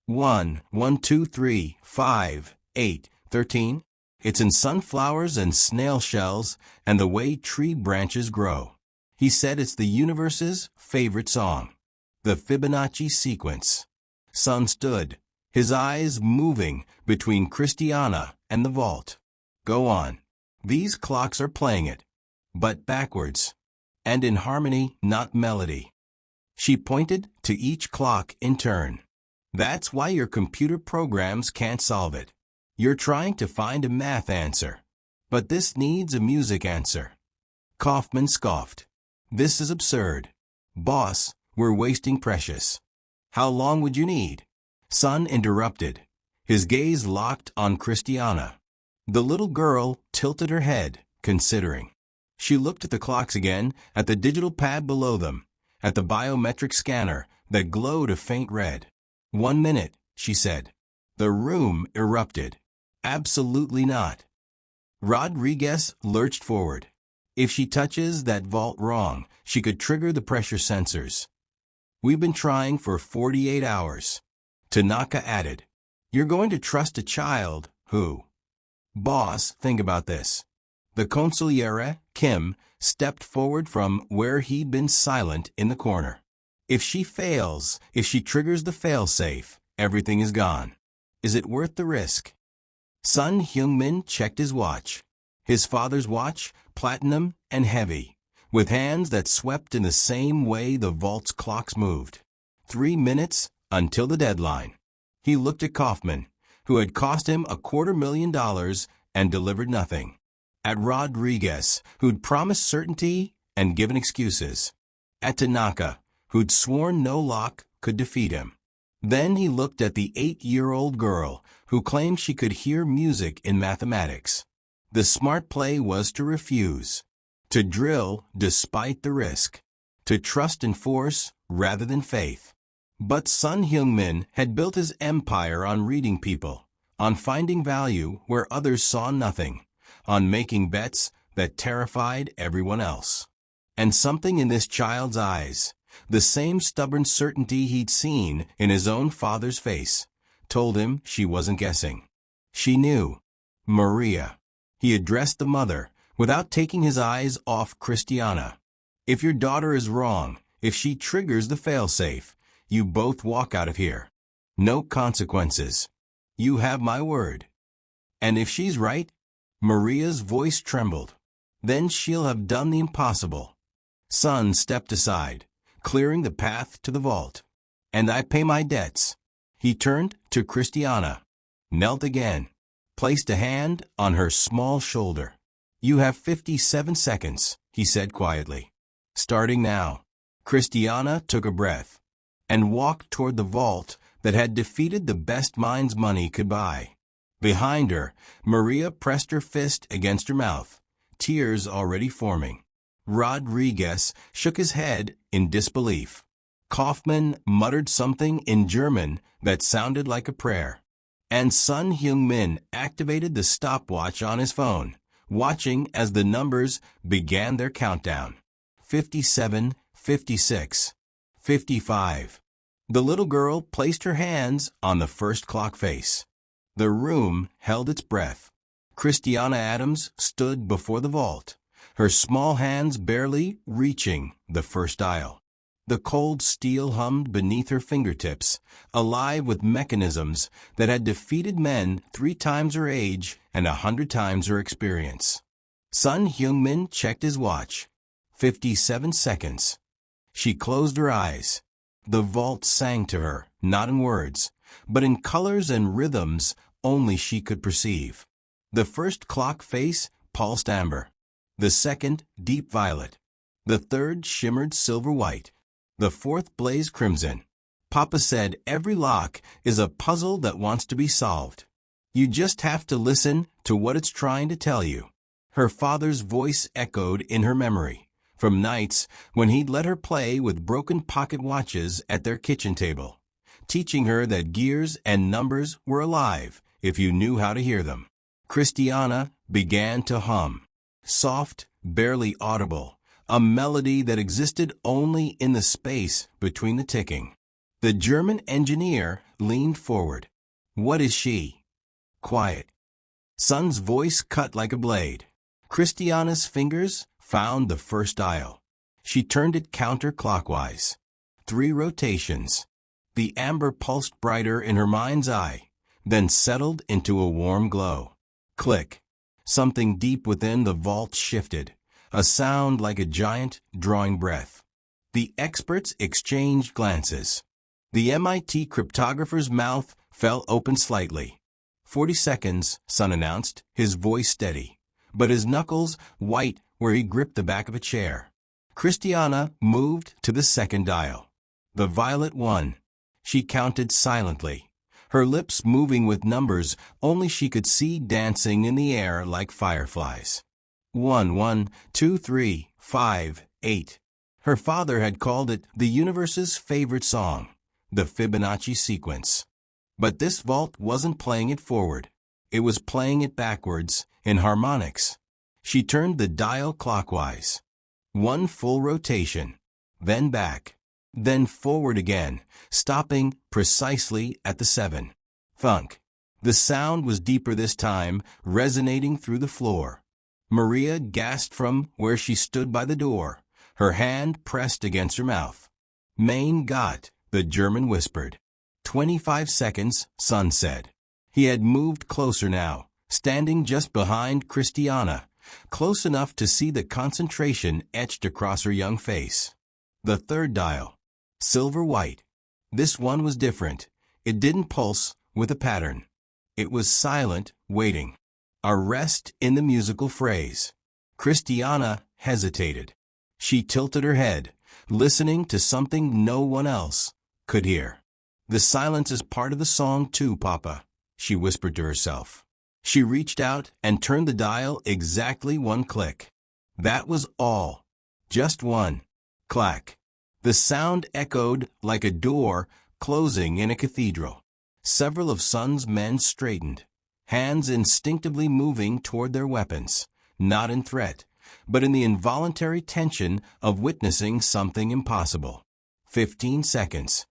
Speaker 1: 1, 1, 2, 3, 5, 8, 13. It's in sunflowers and snail shells and the way tree branches grow. He said it's the universe's favorite song. The Fibonacci sequence. Sun stood, his eyes moving between Christiana and the vault. Go on. These clocks are playing it, but backwards. And in harmony, not melody. She pointed to each clock in turn. That's why your computer programs can't solve it. You're trying to find a math answer, but this needs a music answer. Kaufman scoffed. This is absurd. Boss, we're wasting precious. How long would you need? Sun interrupted, his gaze locked on Christiana. The little girl tilted her head, considering. She looked at the clocks again, at the digital pad below them, at the biometric scanner that glowed a faint red. 1 minute, she said. The room erupted. Absolutely not. Rodriguez lurched forward. If she touches that vault wrong, she could trigger the pressure sensors. We've been trying for 48 hours. Tanaka added. You're going to trust a child who? Boss, think about this. The consigliere, Kim, stepped forward from where he'd been silent in the corner. If she fails, if she triggers the failsafe, everything is gone. Is it worth the risk? Son Heung-min checked his watch. His father's watch, platinum and heavy, with hands that swept in the same way the vault's clocks moved. 3 minutes until the deadline. He looked at Kaufman, who had cost him $250,000 and delivered nothing. At Rodriguez, who'd promised certainty and given excuses. At Tanaka, who'd sworn no lock could defeat him. Then he looked at the 8-year-old girl who claimed she could hear music in mathematics. The smart play was to refuse, to drill despite the risk, to trust in force rather than faith. But Son Heung-min had built his empire on reading people, on finding value where others saw nothing, on making bets that terrified everyone else. And something in this child's eyes, the same stubborn certainty he'd seen in his own father's face, told him she wasn't guessing. She knew. Maria. He addressed the mother, without taking his eyes off Christiana. If your daughter is wrong, if she triggers the failsafe, you both walk out of here. No consequences. You have my word. And if she's right? Maria's voice trembled. Then she'll have done the impossible. Son stepped aside, clearing the path to the vault. And I pay my debts. He turned to Christiana, knelt again, placed a hand on her small shoulder. You have 57 seconds, he said quietly. Starting now. Christiana took a breath and walked toward the vault that had defeated the best minds money could buy. Behind her, Maria pressed her fist against her mouth, tears already forming. Rodriguez shook his head in disbelief. Kaufman muttered something in German that sounded like a prayer. And Son Heung-min activated the stopwatch on his phone, watching as the numbers began their countdown. 57, 56, 55. The little girl placed her hands on the first clock face. The room held its breath. Christiana Adams stood before the vault, her small hands barely reaching the first dial. The cold steel hummed beneath her fingertips, alive with mechanisms that had defeated men 3 times her age and 100 times her experience. Son Heung-min checked his watch. 57 seconds. She closed her eyes. The vault sang to her, not in words, but in colors and rhythms only she could perceive. The first clock face pulsed amber. The second, deep violet. The third shimmered silver white. The fourth blazed crimson. Papa said every lock is a puzzle that wants to be solved. You just have to listen to what it's trying to tell you. Her father's voice echoed in her memory, from nights when he'd let her play with broken pocket watches at their kitchen table, teaching her that gears and numbers were alive if you knew how to hear them. Christiana began to hum, soft, barely audible, a melody that existed only in the space between the ticking. The German engineer leaned forward. What is she? Quiet. Son's voice cut like a blade. Christiana's fingers found the first dial. She turned it counterclockwise. 3 rotations. The amber pulsed brighter in her mind's eye, then settled into a warm glow. Click. Something deep within the vault shifted, a sound like a giant drawing breath. The experts exchanged glances. The MIT cryptographer's mouth fell open slightly. 40 seconds, Son announced, his voice steady, but his knuckles white where he gripped the back of a chair. Christiana moved to the second dial. The violet one. She counted silently, her lips moving with numbers only she could see dancing in the air like fireflies. 1, 1, 2, 3, 5, 8. Her father had called it the universe's favorite song, the Fibonacci sequence. But this vault wasn't playing it forward. It was playing it backwards, in harmonics. She turned the dial clockwise. 1 full rotation, then back, then forward again, stopping precisely at the 7. Thunk. The sound was deeper this time, resonating through the floor. Maria gasped from where she stood by the door, her hand pressed against her mouth. Mein Gott, the German whispered. 25 seconds, Sun said. He had moved closer now, standing just behind Christiana, close enough to see the concentration etched across her young face. The third dial. Silver white. This one was different. It didn't pulse with a pattern. It was silent, waiting. A rest in the musical phrase. Christiana hesitated. She tilted her head, listening to something no one else could hear. The silence is part of the song too, Papa, she whispered to herself. She reached out and turned the dial exactly one click. That was all. Just one. Clack. The sound echoed like a door closing in a cathedral. Several of Sun's men straightened, hands instinctively moving toward their weapons, not in threat, but in the involuntary tension of witnessing something impossible. 15 seconds.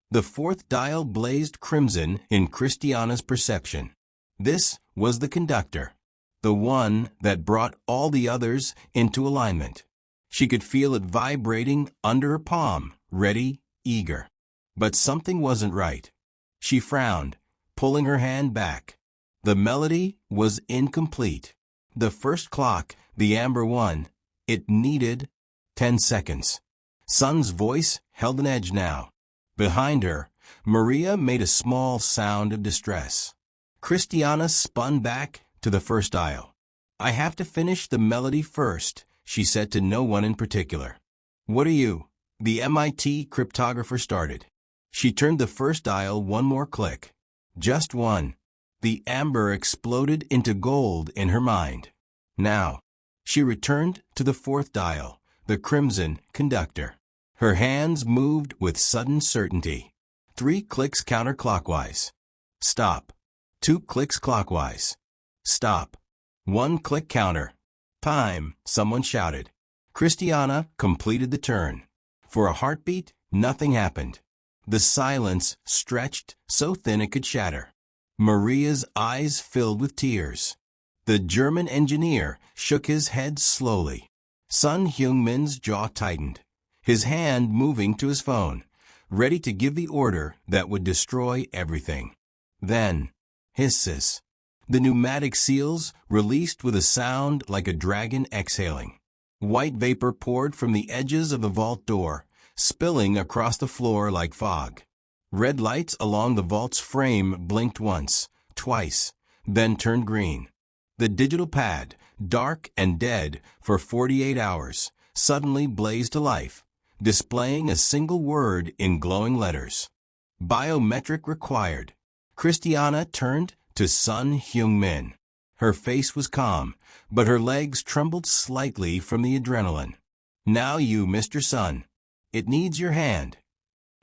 Speaker 1: The fourth dial blazed crimson in Christiana's perception. This was the conductor, the one that brought all the others into alignment. She could feel it vibrating under her palm, ready, eager. But something wasn't right. She frowned, pulling her hand back. The melody was incomplete. The first clock, the amber one, it needed 10 seconds. Sun's voice held an edge now. Behind her, Maria made a small sound of distress. Christiana spun back to the first dial. I have to finish the melody first, she said to no one in particular. What are you? The MIT cryptographer started. She turned the first dial one more click. Just one. The amber exploded into gold in her mind. Now, she returned to the fourth dial, the crimson conductor. Her hands moved with sudden certainty. 3 clicks counterclockwise. Stop. 2 clicks clockwise. Stop. 1 click counter. Time, someone shouted. Christiana completed the turn. For a heartbeat, nothing happened. The silence stretched so thin it could shatter. Maria's eyes filled with tears. The German engineer shook his head slowly. Sun Hyung-min's jaw tightened, his hand moving to his phone, ready to give the order that would destroy everything. Then, hisses. The pneumatic seals released with a sound like a dragon exhaling. White vapor poured from the edges of the vault door, spilling across the floor like fog. Red lights along the vault's frame blinked once, twice, then turned green. The digital pad, dark and dead for 48 hours, suddenly blazed to life, displaying a single word in glowing letters. Biometric required. Christiana turned to Sun Hyung-min. Her face was calm, but her legs trembled slightly from the adrenaline. Now you, Mr. Sun. It needs your hand.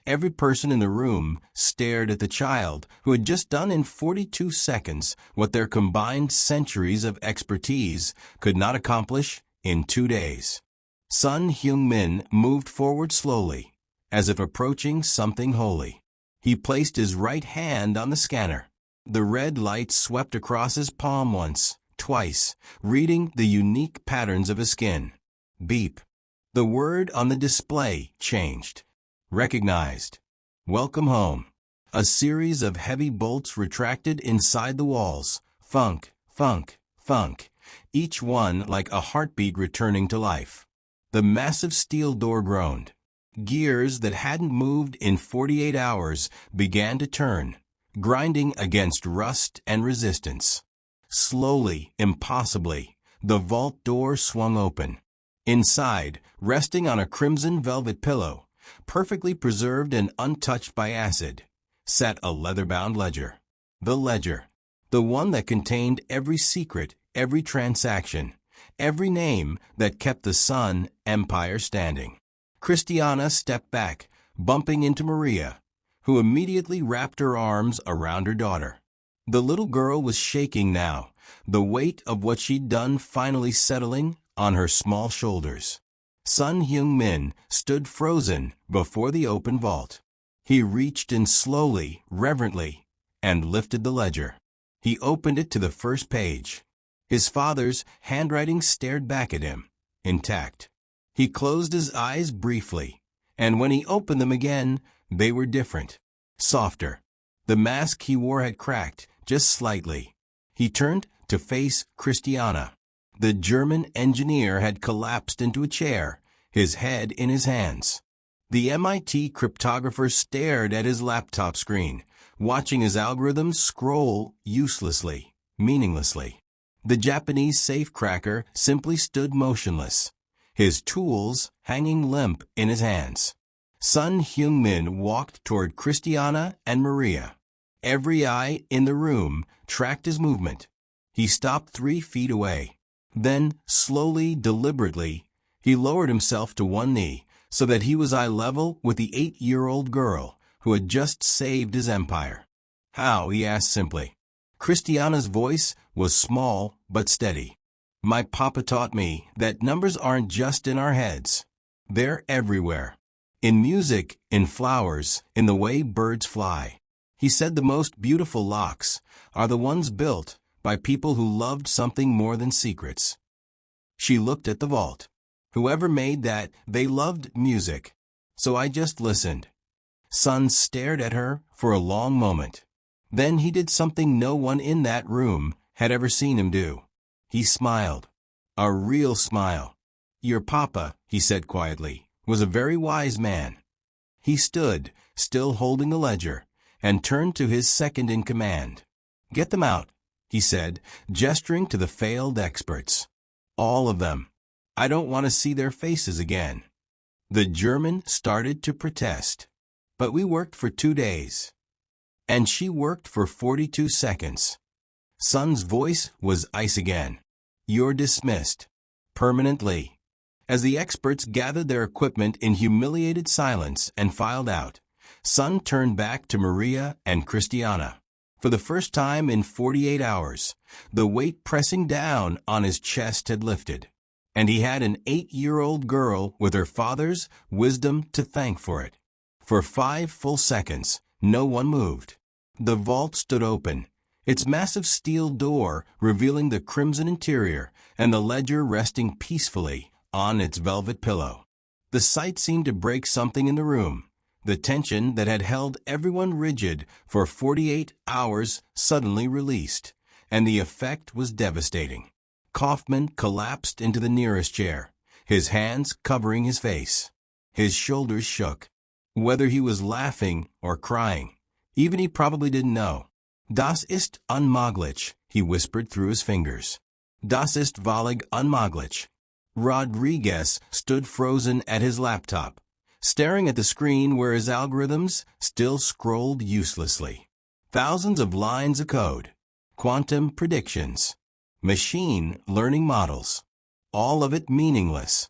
Speaker 1: Every person in the room stared at the child who had just done in 42 seconds what their combined centuries of expertise could not accomplish in 2 days. Sun Hyung-min moved forward slowly, as if approaching something holy. He placed his right hand on the scanner. The red light swept across his palm once, twice, reading the unique patterns of his skin. Beep. The word on the display changed. Recognized. Welcome home. A series of heavy bolts retracted inside the walls. Funk, funk, funk. Each one like a heartbeat returning to life. The massive steel door groaned. Gears that hadn't moved in 48 hours began to turn, grinding against rust and resistance. Slowly, impossibly, the vault door swung open. Inside, resting on a crimson velvet pillow, perfectly preserved and untouched by acid, sat a leather-bound ledger. The ledger. The one that contained every secret, every transaction, every name that kept the Sun Empire standing. Christiana stepped back, bumping into Maria, who immediately wrapped her arms around her daughter. The little girl was shaking now, the weight of what she'd done finally settling on her small shoulders. Sun Hyung-min stood frozen before the open vault. He reached in slowly, reverently, and lifted the ledger. He opened it to the first page. His father's handwriting stared back at him, intact. He closed his eyes briefly, And when he opened them again, they were different. Softer. The mask he wore had cracked, just slightly. He turned to face Christiana. The German engineer had collapsed into a chair, his head in his hands. The MIT cryptographer stared at his laptop screen, watching his algorithms scroll uselessly, meaninglessly. The Japanese safecracker simply stood motionless, his tools hanging limp in his hands. Sun Hyung-min walked toward Christiana and Maria. Every eye in the room tracked his movement. He stopped 3 feet away. Then, slowly, deliberately, he lowered himself to one knee so that he was eye level with the 8-year-old girl who had just saved his empire. "How?" he asked simply. Christiana's voice was small but steady. "My papa taught me that numbers aren't just in our heads. They're everywhere. In music, in flowers, in the way birds fly. He said the most beautiful locks are the ones built by people who loved something more than secrets." She looked at the vault. "Whoever made that, they loved music. So I just listened." Sun stared at her for a long moment. Then he did something no one in that room had ever seen him do. He smiled. A real smile. "Your papa," he said quietly, "was a very wise man." He stood, still holding the ledger, and turned to his second in command. "Get them out," he said, gesturing to the failed experts. "All of them. I don't want to see their faces again." The German started to protest. "But we worked for 2 days." "And she worked for 42 seconds. Sun's voice was ice again. "You're dismissed. Permanently." As the experts gathered their equipment in humiliated silence and filed out, Sun turned back to Maria and Christiana. For the first time in 48 hours, the weight pressing down on his chest had lifted, and he had an 8-year-old girl with her father's wisdom to thank for it. For 5 full seconds, no one moved. The vault stood open, its massive steel door revealing the crimson interior and the ledger resting peacefully on its velvet pillow. The sight seemed to break something in the room. The tension that had held everyone rigid for 48 hours suddenly released, and the effect was devastating. Kaufman collapsed into the nearest chair, his hands covering his face. His shoulders shook. Whether he was laughing or crying, even he probably didn't know. "Das ist unmöglich," he whispered through his fingers. "Das ist völlig unmöglich." Rodriguez stood frozen at his laptop, staring at the screen where his algorithms still scrolled uselessly. Thousands of lines of code, quantum predictions, machine learning models, all of it meaningless.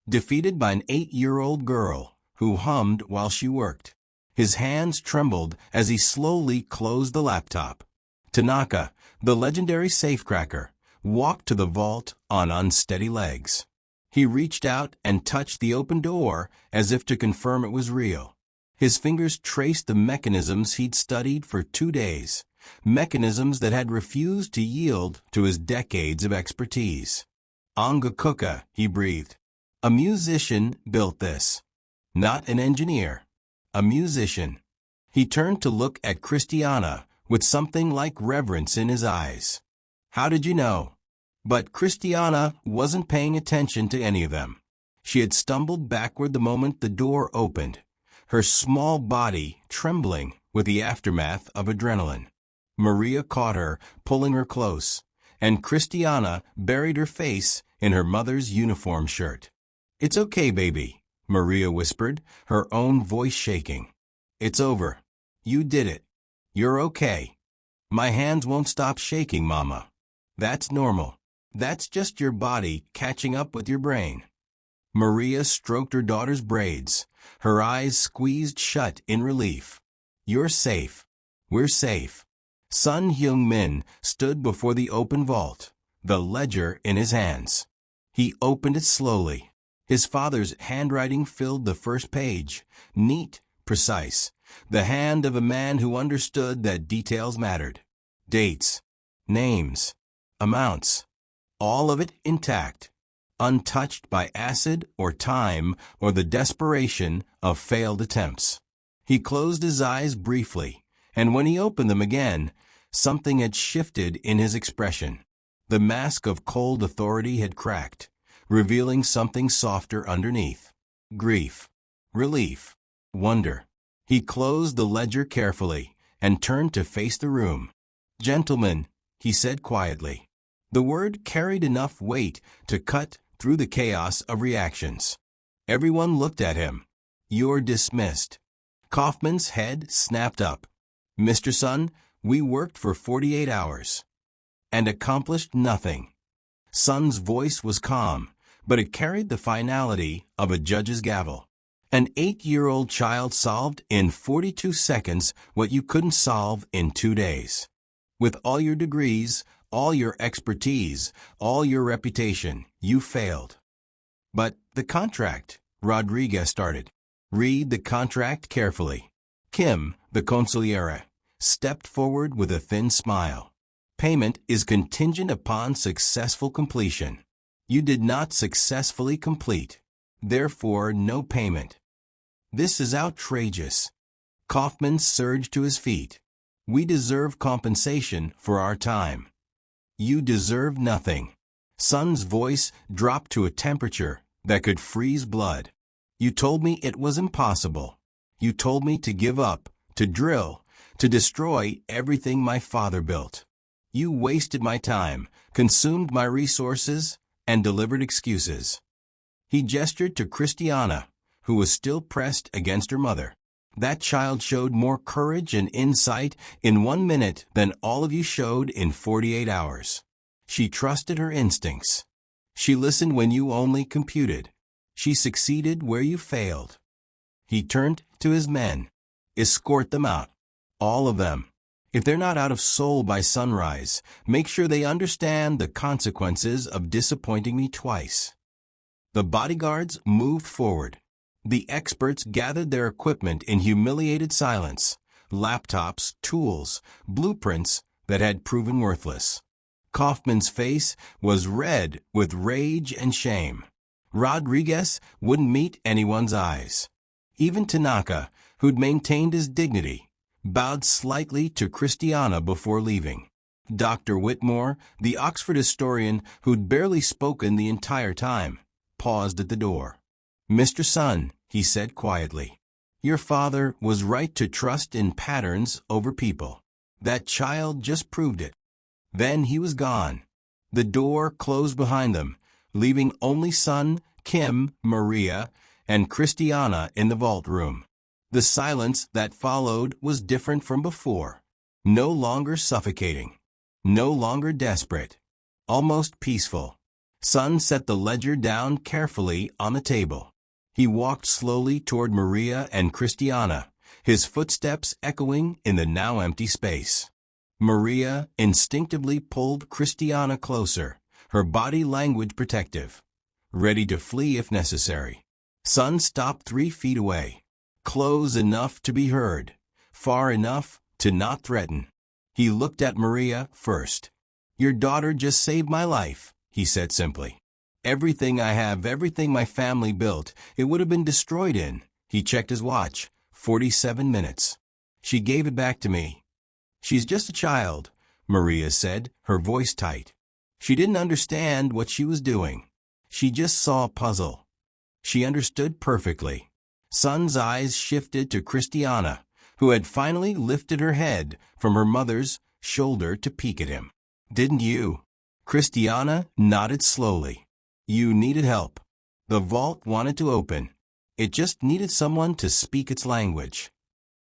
Speaker 1: Defeated by an 8-year-old girl who hummed while she worked. His hands trembled as he slowly closed the laptop. Tanaka, the legendary safecracker, walked to the vault on unsteady legs. He reached out and touched the open door as if to confirm it was real. His fingers traced the mechanisms he'd studied for 2 days, mechanisms that had refused to yield to his decades of expertise. "Angakuka," he breathed. "A musician built this. Not an engineer. A musician." He turned to look at Christiana with something like reverence in his eyes. "How did you know?" But Christiana wasn't paying attention to any of them. She had stumbled backward the moment the door opened, her small body trembling with the aftermath of adrenaline. Maria caught her, pulling her close, and Christiana buried her face in her mother's uniform shirt. "It's okay, baby," Maria whispered, her own voice shaking. "It's over. You did it. You're okay. My hands won't stop shaking, Mama. That's normal. That's just your body catching up with your brain." Maria stroked her daughter's braids, her eyes squeezed shut in relief. "You're safe. We're safe." Sun Hyung-min stood before the open vault, the ledger in his hands. He opened it slowly. His father's handwriting filled the first page, neat, precise, the hand of a man who understood that details mattered. Dates, names, amounts, all of it intact. untouched by acid or time or the desperation of failed attempts. He closed his eyes briefly, and when he opened them again, something had shifted in his expression. The mask of cold authority had cracked, revealing something softer underneath. Grief, relief, wonder. He closed the ledger carefully and turned to face the room. "Gentlemen," he said quietly. The word carried enough weight to cut through the chaos of reactions. Everyone looked at him. "You're dismissed." Kaufman's head snapped up. "Mr. Sun, we worked for 48 hours and accomplished nothing." Sun's voice was calm, but it carried the finality of a judge's gavel. An 8-year-old child solved in 42 seconds what you couldn't solve in 2 days. With all your degrees, all your expertise, all your reputation, you failed. "But the contract," Rodriguez started. "Read the contract carefully." Kim, the consigliere, stepped forward with a thin smile. "Payment is contingent upon successful completion. You did not successfully complete. Therefore, no payment." "This is outrageous." Kaufman surged to his feet. "We deserve compensation for our time." "You deserve nothing." Sun's voice dropped to a temperature that could freeze blood. "You told me it was impossible. You told me to give up, to drill, to destroy everything my father built. You wasted my time, consumed my resources, and delivered excuses." He gestured to Christiana, who was still pressed against her mother. "That child showed more courage and insight in 1 minute than all of you showed in 48 hours. She trusted her instincts. She listened when you only computed. She succeeded where you failed." He turned to his men. "Escort them out. All of them. If they're not out of Seoul by sunrise, make sure they understand the consequences of disappointing me twice." The bodyguards moved forward. The experts gathered their equipment in humiliated silence. Laptops, tools, blueprints that had proven worthless. Kaufman's face was red with rage and shame. Rodriguez wouldn't meet anyone's eyes. Even Tanaka, who'd maintained his dignity, bowed slightly to Christiana before leaving. Dr. Whitmore, the Oxford historian who'd barely spoken the entire time, paused at the door. "Mr. Sun," he said quietly, "your father was right to trust in patterns over people. That child just proved it." Then he was gone. The door closed behind them, leaving only Sun, Kim, Maria, and Christiana in the vault room. The silence that followed was different from before. No longer suffocating. No longer desperate. Almost peaceful. Sun set the ledger down carefully on the table. He walked slowly toward Maria and Christiana, his footsteps echoing in the now empty space. Maria instinctively pulled Christiana closer, her body language protective, ready to flee if necessary. Sun stopped 3 feet away, close enough to be heard, far enough to not threaten. He looked at Maria first. "Your daughter just saved my life," he said simply. "Everything I have, everything my family built, it would have been destroyed in." He checked his watch. 47 minutes. "She gave it back to me." "She's just a child," Maria said, her voice tight. She didn't understand what she was doing. She just saw a puzzle. She understood perfectly. Sun's eyes shifted to Christiana, who had finally lifted her head from her mother's shoulder to peek at him. "Didn't you?" Christiana nodded slowly. "You needed help. The vault wanted to open. It just needed someone to speak its language."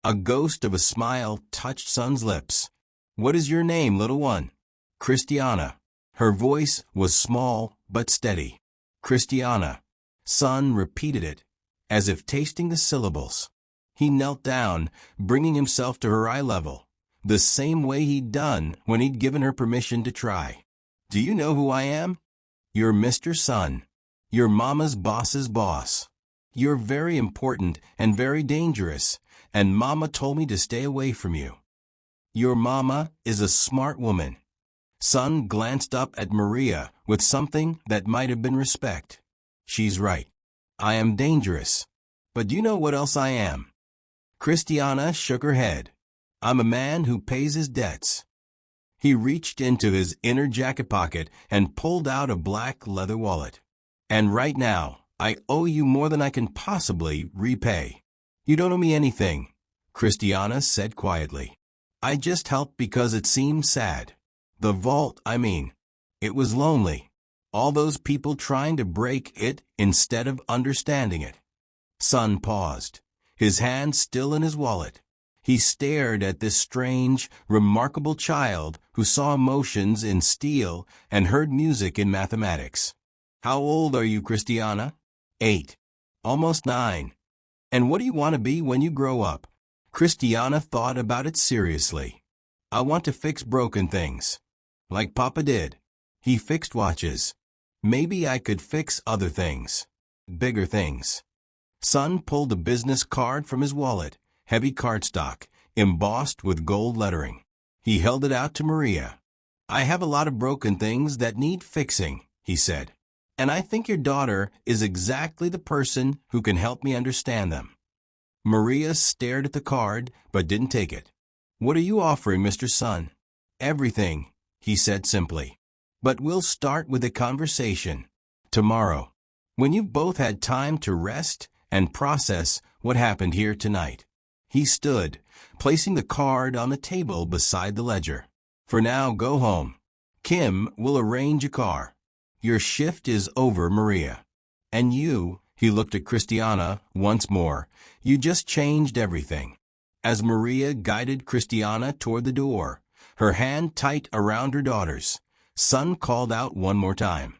Speaker 1: A ghost of a smile touched Sun's lips. "What is your name, little one?" "Christiana." Her voice was small but steady. "Christiana." Sun repeated it, as if tasting the syllables. He knelt down, bringing himself to her eye level, the same way he'd done when he'd given her permission to try. "Do you know who I am?" "You're Mr. Sun. You're Mama's boss's boss. You're very important and very dangerous, and Mama told me to stay away from you. Your Mama is a smart woman. Son glanced up at Maria with something that might have been respect. She's right. I am dangerous. But do you know what else I am? Christiana shook her head. I'm a man who pays his debts. He reached into his inner jacket pocket and pulled out a black leather wallet. And right now, I owe you more than I can possibly repay. You don't owe me anything, Christiana said quietly. I just helped because it seemed sad. The vault, I mean. It was lonely. All those people trying to break it instead of understanding it. Son paused, his hand still in his wallet. He stared at this strange, remarkable child who saw emotions in steel and heard music in mathematics. How old are you, Christiana? 8. Almost 9. And what do you want to be when you grow up? Christiana thought about it seriously. I want to fix broken things. Like Papa did. He fixed watches. Maybe I could fix other things. Bigger things. Son pulled a business card from his wallet, heavy cardstock, embossed with gold lettering. He held it out to Maria. I have a lot of broken things that need fixing, he said. And I think your daughter is exactly the person who can help me understand them. Maria stared at the card, but didn't take it. What are you offering, Mr. Son? Everything, he said simply. But we'll start with a conversation. Tomorrow. When you've both had time to rest and process what happened here tonight. He stood, placing the card on the table beside the ledger. For now, go home. Kim will arrange a car. Your shift is over, Maria. And you, he looked at Christiana once more, you just changed everything. As Maria guided Christiana toward the door, her hand tight around her daughter's, Son called out one more time.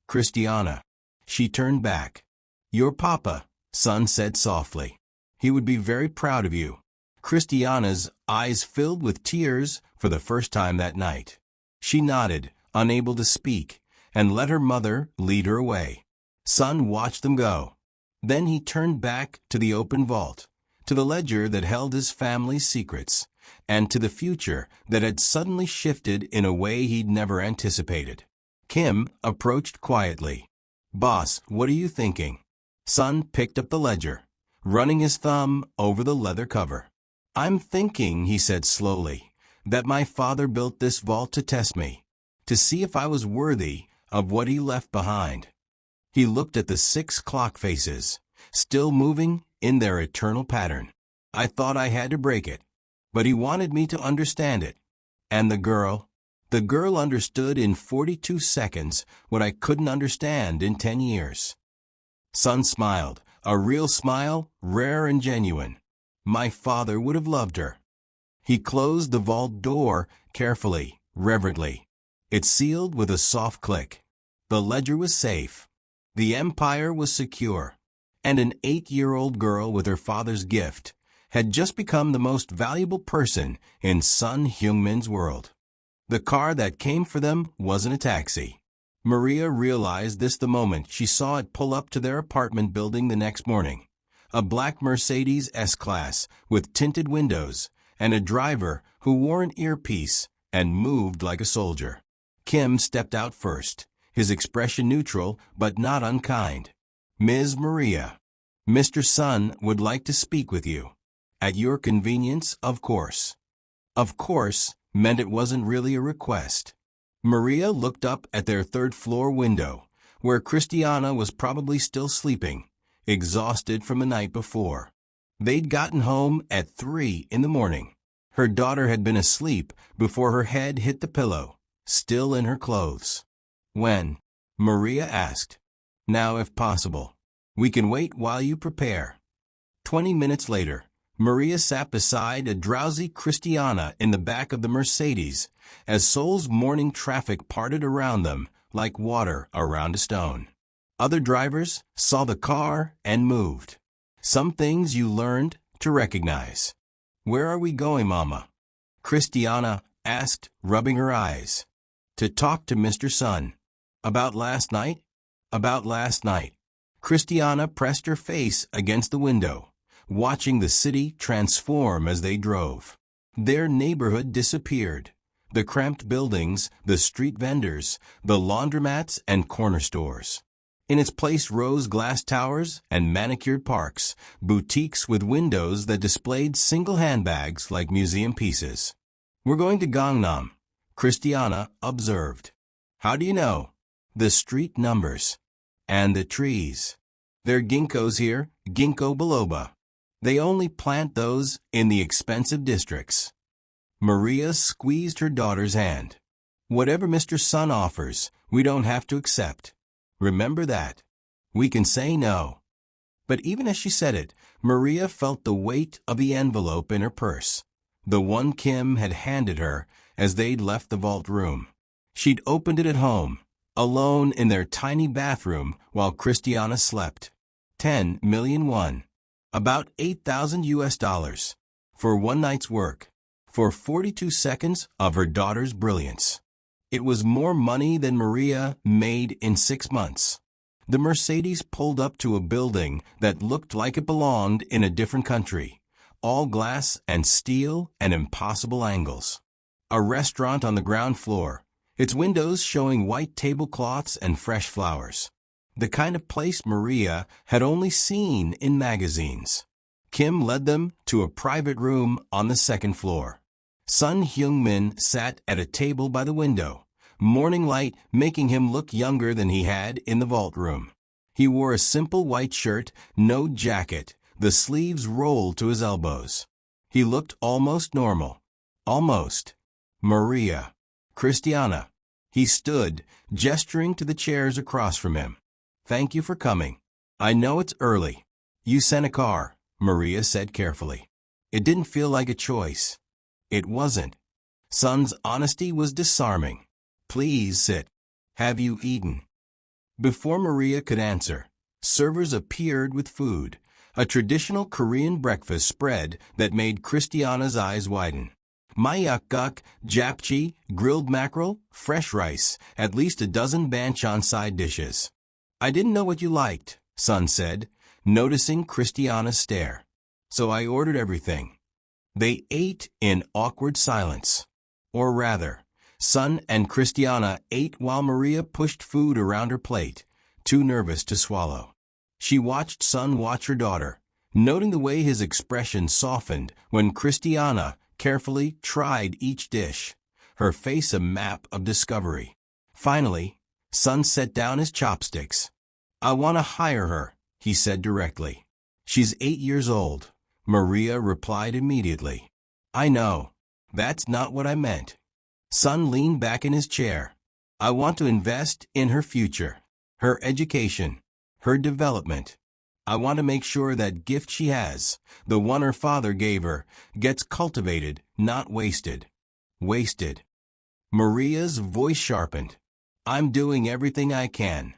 Speaker 1: Christiana. She turned back. Your papa, Son said softly. He would be very proud of you. Christiana's eyes filled with tears for the first time that night. She nodded, unable to speak, and let her mother lead her away. Son watched them go. Then he turned back to the open vault, to the ledger that held his family's secrets, and to the future that had suddenly shifted in a way he'd never anticipated. Kim approached quietly. Boss, what are you thinking? Son picked up the ledger, running his thumb over the leather cover. I'm thinking, he said slowly, that my father built this vault to test me, to see if I was worthy of what he left behind. He looked at the 6 clock faces, still moving in their eternal pattern. I thought I had to break it, but he wanted me to understand it. And the girl understood in 42 seconds what I couldn't understand in 10 years. Son smiled, a real smile, rare and genuine. My father would have loved her. He closed the vault door carefully, reverently. It sealed with a soft click. The ledger was safe. The empire was secure. And an 8-year-old girl with her father's gift had just become the most valuable person in Son Heung-min's world. The car that came for them wasn't a taxi. Maria realized this the moment she saw it pull up to their apartment building the next morning. A black Mercedes S-Class with tinted windows and a driver who wore an earpiece and moved like a soldier. Kim stepped out first, his expression neutral but not unkind. Ms. Maria, Mr. Son would like to speak with you. At your convenience, of course. Of course meant it wasn't really a request. Maria looked up at their third-floor window, where Christiana was probably still sleeping, exhausted from the night before. They'd gotten home at 3 in the morning. Her daughter had been asleep before her head hit the pillow, still in her clothes. When? Maria asked. Now, if possible. We can wait while you prepare. 20 minutes later, Maria sat beside a drowsy Christiana in the back of the Mercedes as Seoul's morning traffic parted around them like water around a stone. Other drivers saw the car and moved. Some things you learned to recognize. Where are we going, Mama? Christiana asked, rubbing her eyes. To talk to Mr. Son. About last night? About last night. Christiana pressed her face against the window, watching the city transform as they drove. Their neighborhood disappeared, the cramped buildings, the street vendors, the laundromats and corner stores. In its place rose glass towers and manicured parks, boutiques with windows that displayed single handbags like museum pieces. "We're going to Gangnam," Christiana observed. "How do you know?" "The street numbers. And the trees. They're ginkgos here, ginkgo biloba. They only plant those in the expensive districts." Maria squeezed her daughter's hand. "Whatever Mr. Sun offers, we don't have to accept. Remember that. We can say no." But even as she said it, Maria felt the weight of the envelope in her purse, the one Kim had handed her as they'd left the vault room. She'd opened it at home, alone in their tiny bathroom while Christiana slept. 10 million won. About $8,000 for one night's work, for 42 seconds of her daughter's brilliance. It was more money than Maria made in 6 months. The Mercedes pulled up to a building that looked like it belonged in a different country, all glass and steel and impossible angles. A restaurant on the ground floor, its windows showing white tablecloths and fresh flowers. The kind of place Maria had only seen in magazines. Kim led them to a private room on the second floor. Sun Hyung-min sat at a table by the window, morning light making him look younger than he had in the vault room. He wore a simple white shirt, no jacket, the sleeves rolled to his elbows. He looked almost normal. Almost. "Maria. Christiana." He stood, gesturing to the chairs across from him. "Thank you for coming. I know it's early." "You sent a car," Maria said carefully. It didn't feel like a choice. It wasn't. Sun's honesty was disarming. "Please sit. Have you eaten?" Before Maria could answer, servers appeared with food, a traditional Korean breakfast spread that made Christiana's eyes widen. Mayakguk, japchae, grilled mackerel, fresh rice, at least a dozen banchan side dishes. "I didn't know what you liked," Sun said, noticing Christiana's stare. "So I ordered everything." They ate in awkward silence. Or rather, Sun and Christiana ate while Maria pushed food around her plate, too nervous to swallow. She watched Sun watch her daughter, noting the way his expression softened when Christiana carefully tried each dish, her face a map of discovery. Finally, Sun set down his chopsticks. "I want to hire her," he said directly. "She's 8 years old." Maria replied immediately. "I know. That's not what I meant." Sun leaned back in his chair. "I want to invest in her future, her education, her development. I want to make sure that gift she has, the one her father gave her, gets cultivated, not wasted." Wasted. Maria's voice sharpened. "I'm doing everything I can."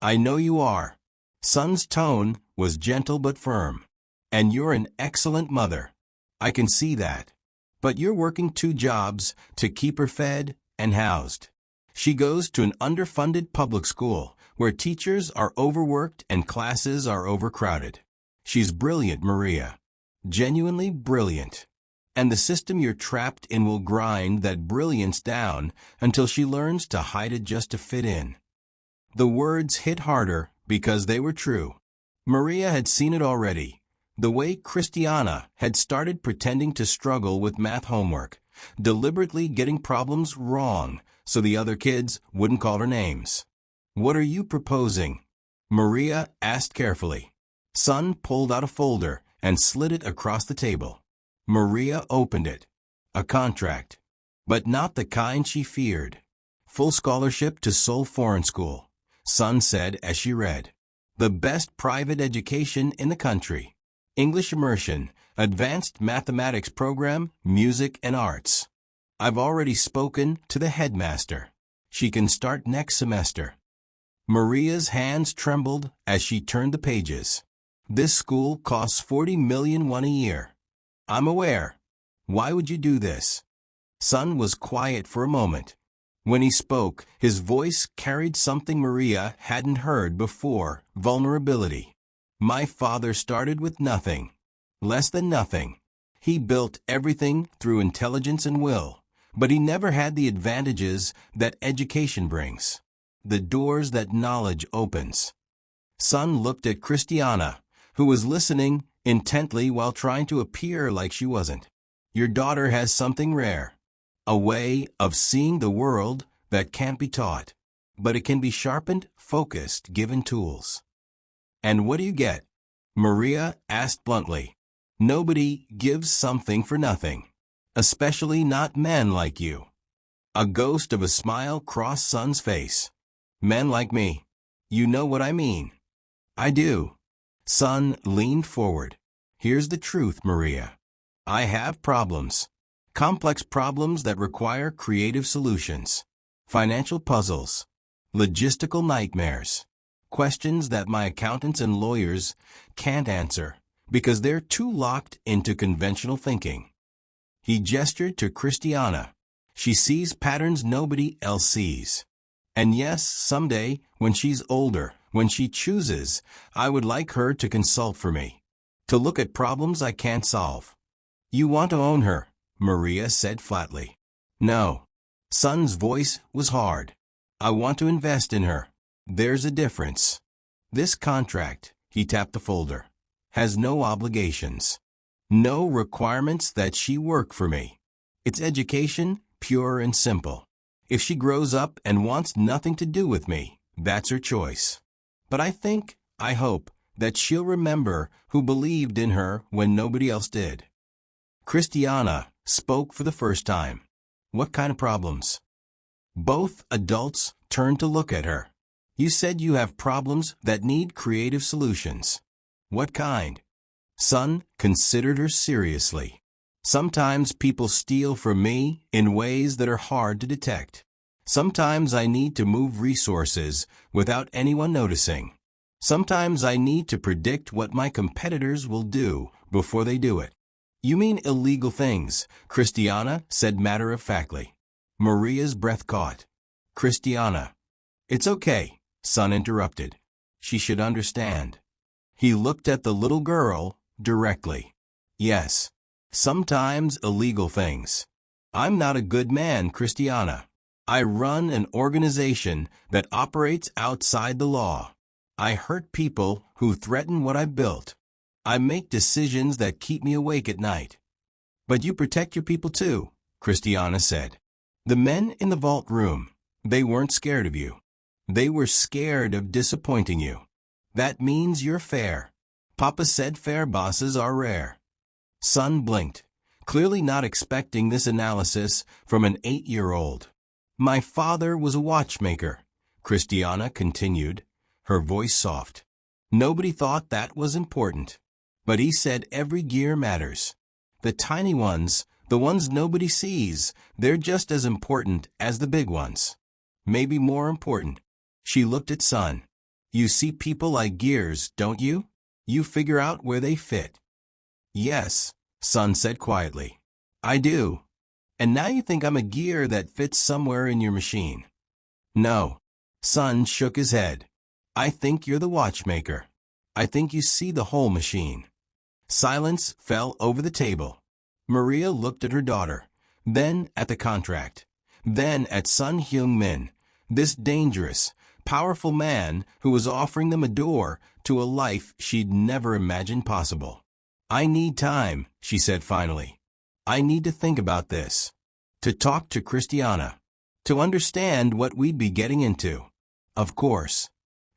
Speaker 1: "I know you are." Sun's tone was gentle but firm. "And you're an excellent mother. I can see that. But you're working 2 jobs to keep her fed and housed. She goes to an underfunded public school where teachers are overworked and classes are overcrowded. She's brilliant, Maria. Genuinely brilliant. And the system you're trapped in will grind that brilliance down until she learns to hide it just to fit in." The words hit harder because they were true. Maria had seen it already. The way Christiana had started pretending to struggle with math homework, deliberately getting problems wrong so the other kids wouldn't call her names. "What are you proposing?" Maria asked carefully. Sun pulled out a folder and slid it across the table. Maria opened it. A contract. But not the kind she feared. "Full scholarship to Seoul Foreign School," Sun said as she read. "The best private education in the country. English immersion, advanced mathematics program, music and arts. I've already spoken to the headmaster. She can start next semester." Maria's hands trembled as she turned the pages. "This school costs 40 million won a year." "I'm aware. Why would you do this?" Sun was quiet for a moment. When he spoke, his voice carried something Maria hadn't heard before: vulnerability. "My father started with nothing. Less than nothing. He built everything through intelligence and will, but he never had the advantages that education brings, the doors that knowledge opens. Son looked at Christiana, who was listening intently while trying to appear like she wasn't. Your daughter has something rare, a way of seeing the world that can't be taught, but it can be sharpened, focused, given tools. And what do you get? Maria asked bluntly. Nobody gives something for nothing, especially not men like you. A ghost of a smile crossed Son's face. Men like me. You know what I mean. I do. Son leaned forward. Here's the truth, Maria. I have problems. Complex problems that require creative solutions. Financial puzzles. Logistical nightmares. Questions that my accountants and lawyers can't answer because they're too locked into conventional thinking. He gestured to Christiana. She sees patterns nobody else sees. And yes, someday, when she's older, when she chooses, I would like her to consult for me, to look at problems I can't solve. You want to own her, Maria said flatly. No. Son's voice was hard. I want to invest in her. There's a difference. This contract, he tapped the folder, has no obligations, no requirements that she work for me. It's education, pure and simple. If she grows up and wants nothing to do with me, that's her choice. But I hope, that she'll remember who believed in her when nobody else did. Christiana spoke for the first time. What kind of problems? Both adults turned to look at her. You said you have problems that need creative solutions. What kind? Son considered her seriously. Sometimes people steal from me in ways that are hard to detect. Sometimes I need to move resources without anyone noticing. Sometimes I need to predict what my competitors will do before they do it. You mean illegal things, Christiana said matter-of-factly. Maria's breath caught. Christiana. It's okay, Son interrupted. She should understand. He looked at the little girl directly. Yes, sometimes illegal things. I'm not a good man, Christiana. I run an organization that operates outside the law. I hurt people who threaten what I've built. I make decisions that keep me awake at night. But you protect your people too, Christiana said. The men in the vault room, they weren't scared of you. They were scared of disappointing you. That means you're fair. Papa said fair bosses are rare. Son blinked, clearly not expecting this analysis from an 8-year-old. My father was a watchmaker, Christiana continued, her voice soft. Nobody thought that was important. But he said every gear matters. The tiny ones, the ones nobody sees, they're just as important as the big ones. Maybe more important. She looked at Son. You see people like gears, don't you? You figure out where they fit. Yes, Son said quietly. I do. And now you think I'm a gear that fits somewhere in your machine. No. Son shook his head. I think you're the watchmaker. I think you see the whole machine. Silence fell over the table. Maria looked at her daughter, then at the contract, then at Sun Hyung-min, this dangerous, powerful man who was offering them a door to a life she'd never imagined possible. I need time, she said finally. I need to think about this, to talk to Christiana, to understand what we'd be getting into. Of course.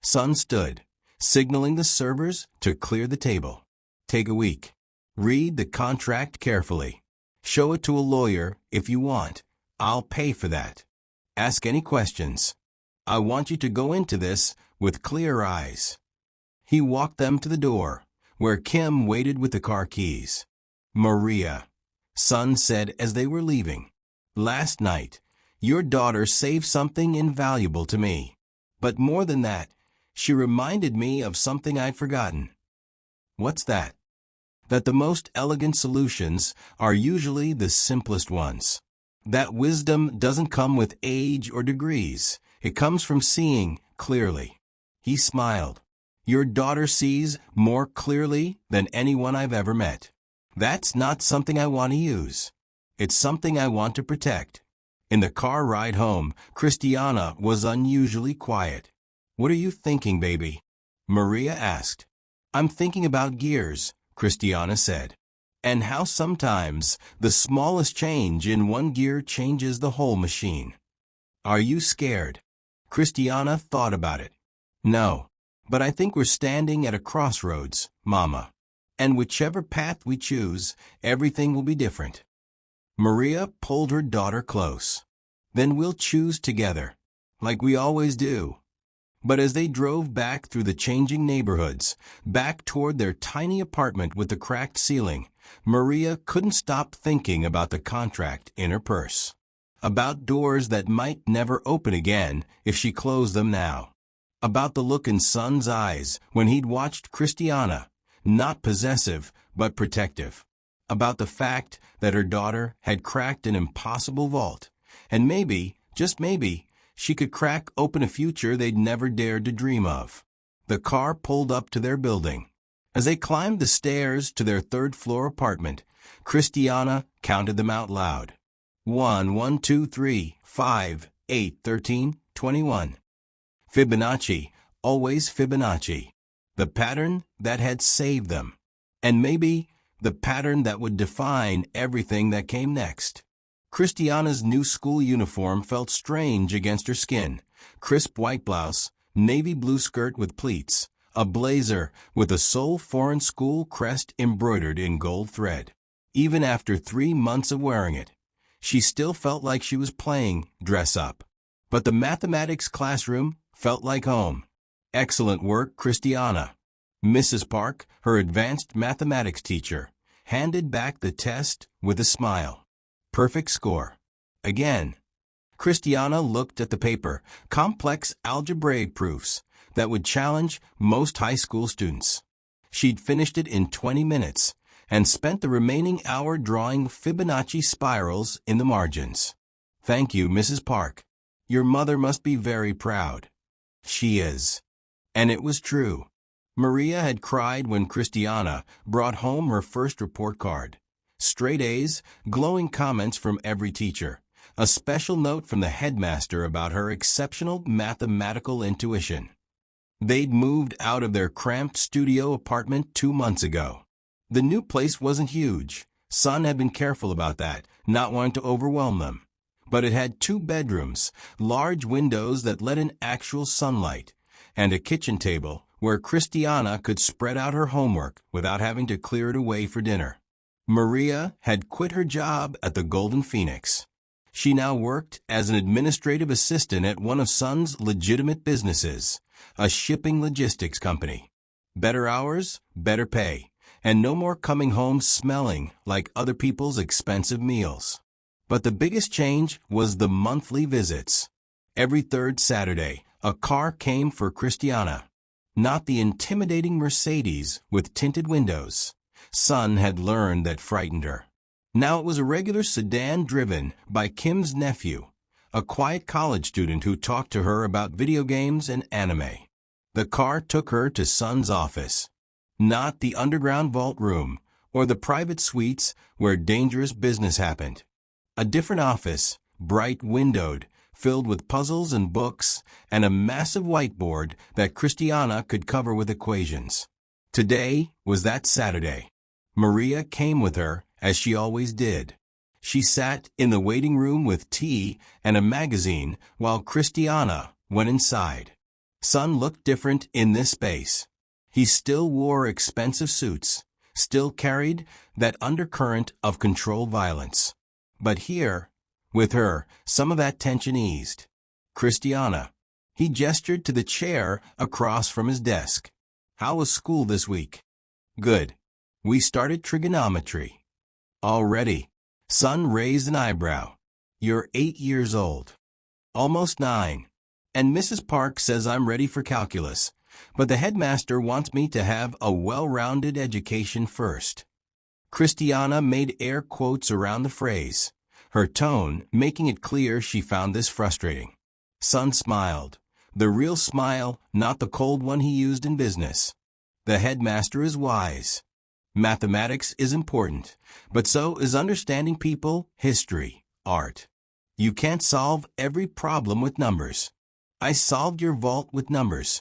Speaker 1: Son stood, signaling the servers to clear the table. Take a week. Read the contract carefully. Show it to a lawyer if you want. I'll pay for that. Ask any questions. I want you to go into this with clear eyes. He walked them to the door, where Kim waited with the car keys. Maria, Son said as they were leaving. Last night, your daughter saved something invaluable to me. But more than that, she reminded me of something I'd forgotten. What's that? That the most elegant solutions are usually the simplest ones. That wisdom doesn't come with age or degrees. It comes from seeing clearly. He smiled. Your daughter sees more clearly than anyone I've ever met. That's not something I want to use. It's something I want to protect. In the car ride home, Christiana was unusually quiet. "What are you thinking, baby?" Maria asked. "I'm thinking about gears," Christiana said, "and how sometimes the smallest change in one gear changes the whole machine." "Are you scared?" Christiana thought about it. "No, but I think we're standing at a crossroads, Mama. And whichever path we choose, everything will be different." Maria pulled her daughter close. "Then we'll choose together, like we always do." But as they drove back through the changing neighborhoods, back toward their tiny apartment with the cracked ceiling, Maria couldn't stop thinking about the contract in her purse. About doors that might never open again if she closed them now. About the look in Son's eyes when he'd watched Christiana, not possessive but protective. About the fact that her daughter had cracked an impossible vault, and maybe, just maybe, she could crack open a future they'd never dared to dream of. The car pulled up to their building. As they climbed the stairs to their third-floor apartment, Christiana counted them out loud. 1, 1, 2, 3, 5, 8, 13, 21. Fibonacci, always Fibonacci. The pattern that had saved them. And maybe the pattern that would define everything that came next. Christiana's new school uniform felt strange against her skin. Crisp white blouse, navy blue skirt with pleats, a blazer with a Seoul foreign school crest embroidered in gold thread. Even after 3 months of wearing it, she still felt like she was playing dress up. But the mathematics classroom felt like home. "Excellent work, Christiana." Mrs. Park, her advanced mathematics teacher, handed back the test with a smile. "Perfect score." Again. Christiana looked at the paper, complex algebraic proofs that would challenge most high school students. She'd finished it in 20 minutes and spent the remaining hour drawing Fibonacci spirals in the margins. "Thank you, Mrs. Park. Your mother must be very proud." "She is." And it was true. Maria had cried when Christiana brought home her first report card. Straight A's, glowing comments from every teacher, a special note from the headmaster about her exceptional mathematical intuition. They'd moved out of their cramped studio apartment 2 months ago. The new place wasn't huge. Son had been careful about that, not wanting to overwhelm them. But it had 2 bedrooms, large windows that let in actual sunlight, and a kitchen table where Christiana could spread out her homework without having to clear it away for dinner. Maria had quit her job at the Golden Phoenix. She now worked as an administrative assistant at one of Son's legitimate businesses, a shipping logistics company. Better hours, better pay, and no more coming home smelling like other people's expensive meals. But the biggest change was the monthly visits. Every 3rd Saturday, a car came for Christiana. Not the intimidating Mercedes with tinted windows Son had learned that frightened her. Now it was a regular sedan driven by Kim's nephew, a quiet college student who talked to her about video games and anime. The car took her to Son's office. Not the underground vault room or the private suites where dangerous business happened. A different office, bright windowed, filled with puzzles and books, and a massive whiteboard that Christiana could cover with equations. Today was that Saturday. Maria came with her, as she always did. She sat in the waiting room with tea and a magazine while Christiana went inside. Son looked different in this space. He still wore expensive suits, still carried that undercurrent of controlled violence. But here, with her, some of that tension eased. "Christiana." He gestured to the chair across from his desk. "How was school this week?" "Good. We started trigonometry." "Already?" Son raised an eyebrow. "You're 8 years old." "Almost 9. And Mrs. Park says I'm ready for calculus, but the headmaster wants me to have a well-rounded education first." Christiana made air quotes around the phrase, her tone making it clear she found this frustrating. Son smiled, the real smile, not the cold one he used in business. "The headmaster is wise. Mathematics is important, but so is understanding people, history, art." You can't solve every problem with numbers. I solved your vault with numbers.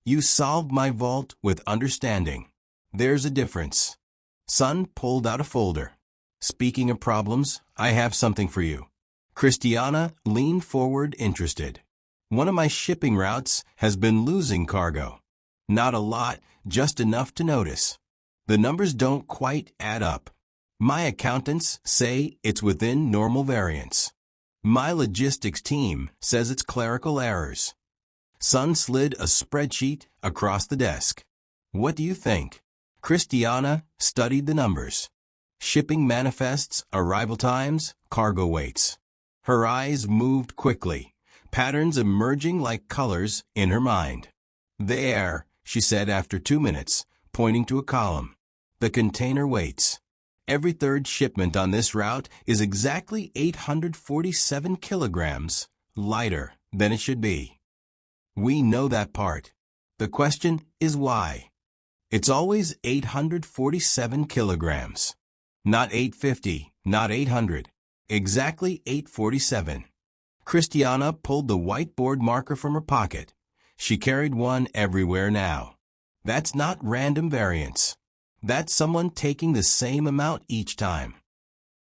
Speaker 1: You solved my vault with understanding. There's a difference. Son pulled out a folder. Speaking of problems, I have something for you. Christiana leaned forward, interested. One of my shipping routes has been losing cargo. Not a lot, just enough to notice. The numbers don't quite add up. My accountants say it's within normal variance. My logistics team says it's clerical errors. Son slid a spreadsheet across the desk. What do you think? Christiana studied the numbers. Shipping manifests, arrival times, cargo weights. Her eyes moved quickly, patterns emerging like colors in her mind. There, she said after 2 minutes, pointing to a column. The container weights. Every third shipment on this route is exactly 847 kilograms lighter than it should be. We know that part. The question is why. It's always 847 kilograms. Not 850, not 800. Exactly 847. Christiana pulled the whiteboard marker from her pocket. She carried one everywhere now. That's not random variance. That's someone taking the same amount each time.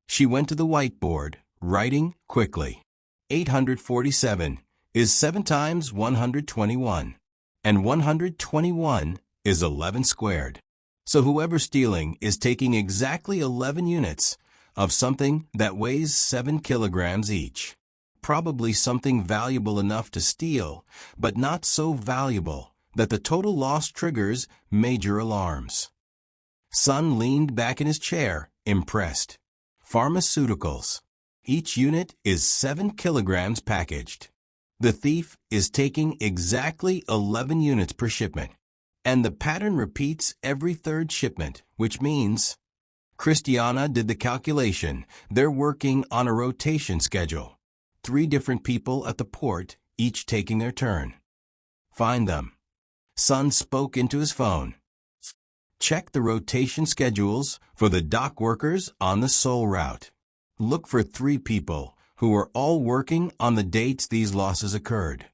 Speaker 1: She went to the whiteboard, writing quickly. 847 is 7 times 121, and 121 is 11 squared. So whoever's stealing is taking exactly 11 units of something that weighs 7 kilograms each. Probably something valuable enough to steal, but not so valuable that the total loss triggers major alarms. Son leaned back in his chair, impressed. Pharmaceuticals. Each unit is 7 kilograms packaged. The thief is taking exactly 11 units per shipment. And the pattern repeats every third shipment, which means Christiana did the calculation. They're working on a rotation schedule. 3 different people at the port, each taking their turn. Find them. Son spoke into his phone. Check the rotation schedules for the dock workers on the Seoul route. Look for 3 people who are all working on the dates these losses occurred.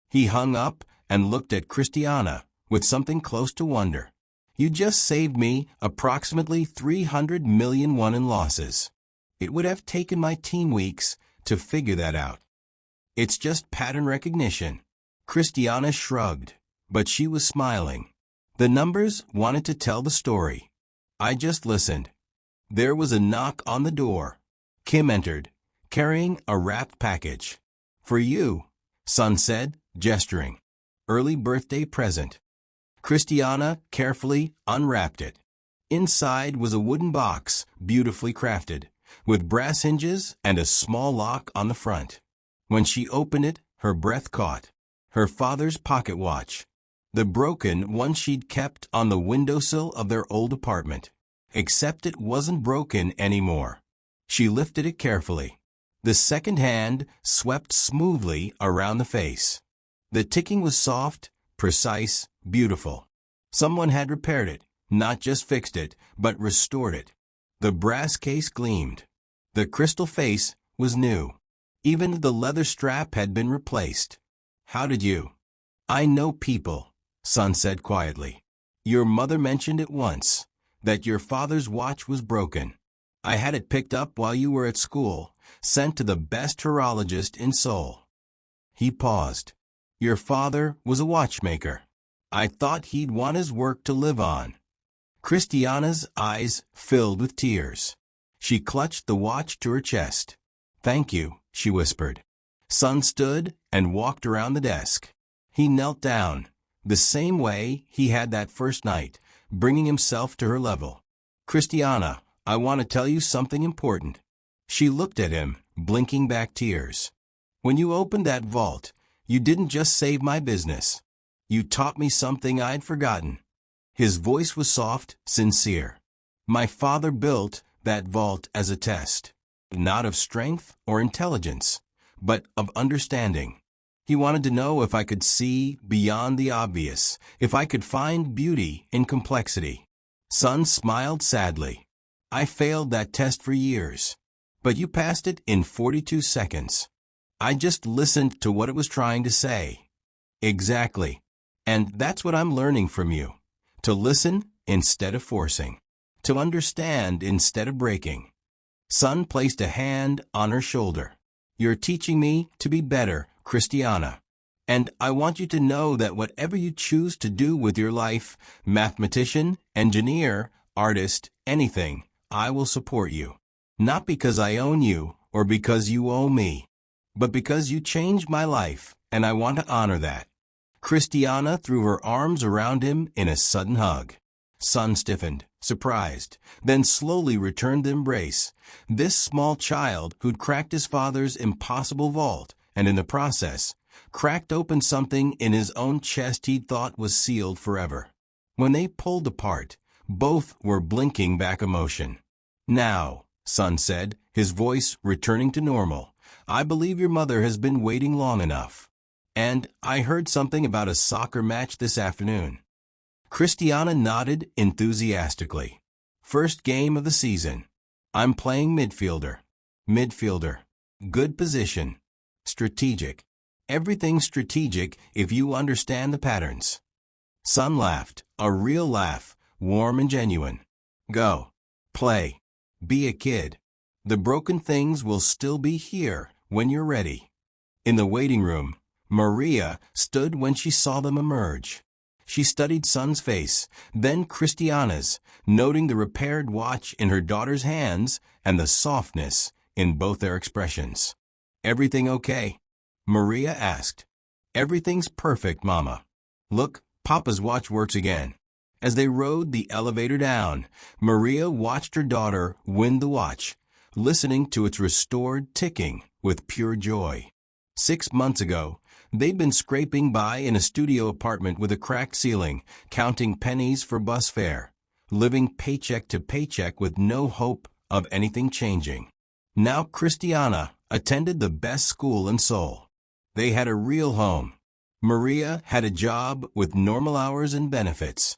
Speaker 1: He hung up and looked at Christiana with something close to wonder. You just saved me approximately 300 million won in losses. It would have taken my team weeks to figure that out. It's just pattern recognition. Christiana shrugged, but she was smiling. The numbers wanted to tell the story. I just listened. There was a knock on the door. Kim entered, carrying a wrapped package. For you, Son said, gesturing. Early birthday present. Christiana carefully unwrapped it. Inside was a wooden box, beautifully crafted, with brass hinges and a small lock on the front. When she opened it, her breath caught. Her father's pocket watch. The broken one she'd kept on the windowsill of their old apartment. Except it wasn't broken anymore. She lifted it carefully. The second hand swept smoothly around the face. The ticking was soft, precise, beautiful. Someone had repaired it, not just fixed it, but restored it. The brass case gleamed. The crystal face was new. Even the leather strap had been replaced. How did you? I know people, Son said quietly. Your mother mentioned it once, that your father's watch was broken. I had it picked up while you were at school, sent to the best horologist in Seoul. He paused. Your father was a watchmaker. I thought he'd want his work to live on. Christiana's eyes filled with tears. She clutched the watch to her chest. Thank you, she whispered. Son stood and walked around the desk. He knelt down, the same way he had that first night, bringing himself to her level. Christiana, I want to tell you something important. She looked at him, blinking back tears. When you opened that vault, you didn't just save my business. You taught me something I'd forgotten. His voice was soft, sincere. My father built that vault as a test, not of strength or intelligence, but of understanding. He wanted to know if I could see beyond the obvious, if I could find beauty in complexity. Son smiled sadly. I failed that test for years. but you passed it in 42 seconds. I just listened to what it was trying to say. Exactly. And that's what I'm learning from you. To listen instead of forcing. To understand instead of breaking. Son placed a hand on her shoulder. You're teaching me to be better, Christiana. And I want you to know that whatever you choose to do with your life, mathematician, engineer, artist, anything, I will support you. Not because I own you or because you owe me, but because you changed my life, and I want to honor that. Christiana threw her arms around him in a sudden hug. Son stiffened, surprised, then slowly returned the embrace. This small child who'd cracked his father's impossible vault, and in the process, cracked open something in his own chest he'd thought was sealed forever. When they pulled apart, both were blinking back emotion. Now, Son said, his voice returning to normal, I believe your mother has been waiting long enough. And I heard something about a soccer match this afternoon. Christiana nodded enthusiastically. First game of the season. I'm playing midfielder. Midfielder. Good position. Strategic. Everything's strategic if you understand the patterns. Son laughed, a real laugh, warm and genuine. Go. Play. Be a kid. The broken things will still be here when you're ready. In the waiting room, Maria stood when she saw them emerge. She studied Son's face, then Christiana's, noting the repaired watch in her daughter's hands and the softness in both their expressions. Everything okay? Maria asked. Everything's perfect, Mama. Look, Papa's watch works again. As they rode the elevator down, Maria watched her daughter win the watch, listening to its restored ticking with pure joy. 6 months ago, they'd been scraping by in a studio apartment with a cracked ceiling, counting pennies for bus fare, living paycheck to paycheck with no hope of anything changing. Now Christiana attended the best school in Seoul. They had a real home. Maria had a job with normal hours and benefits.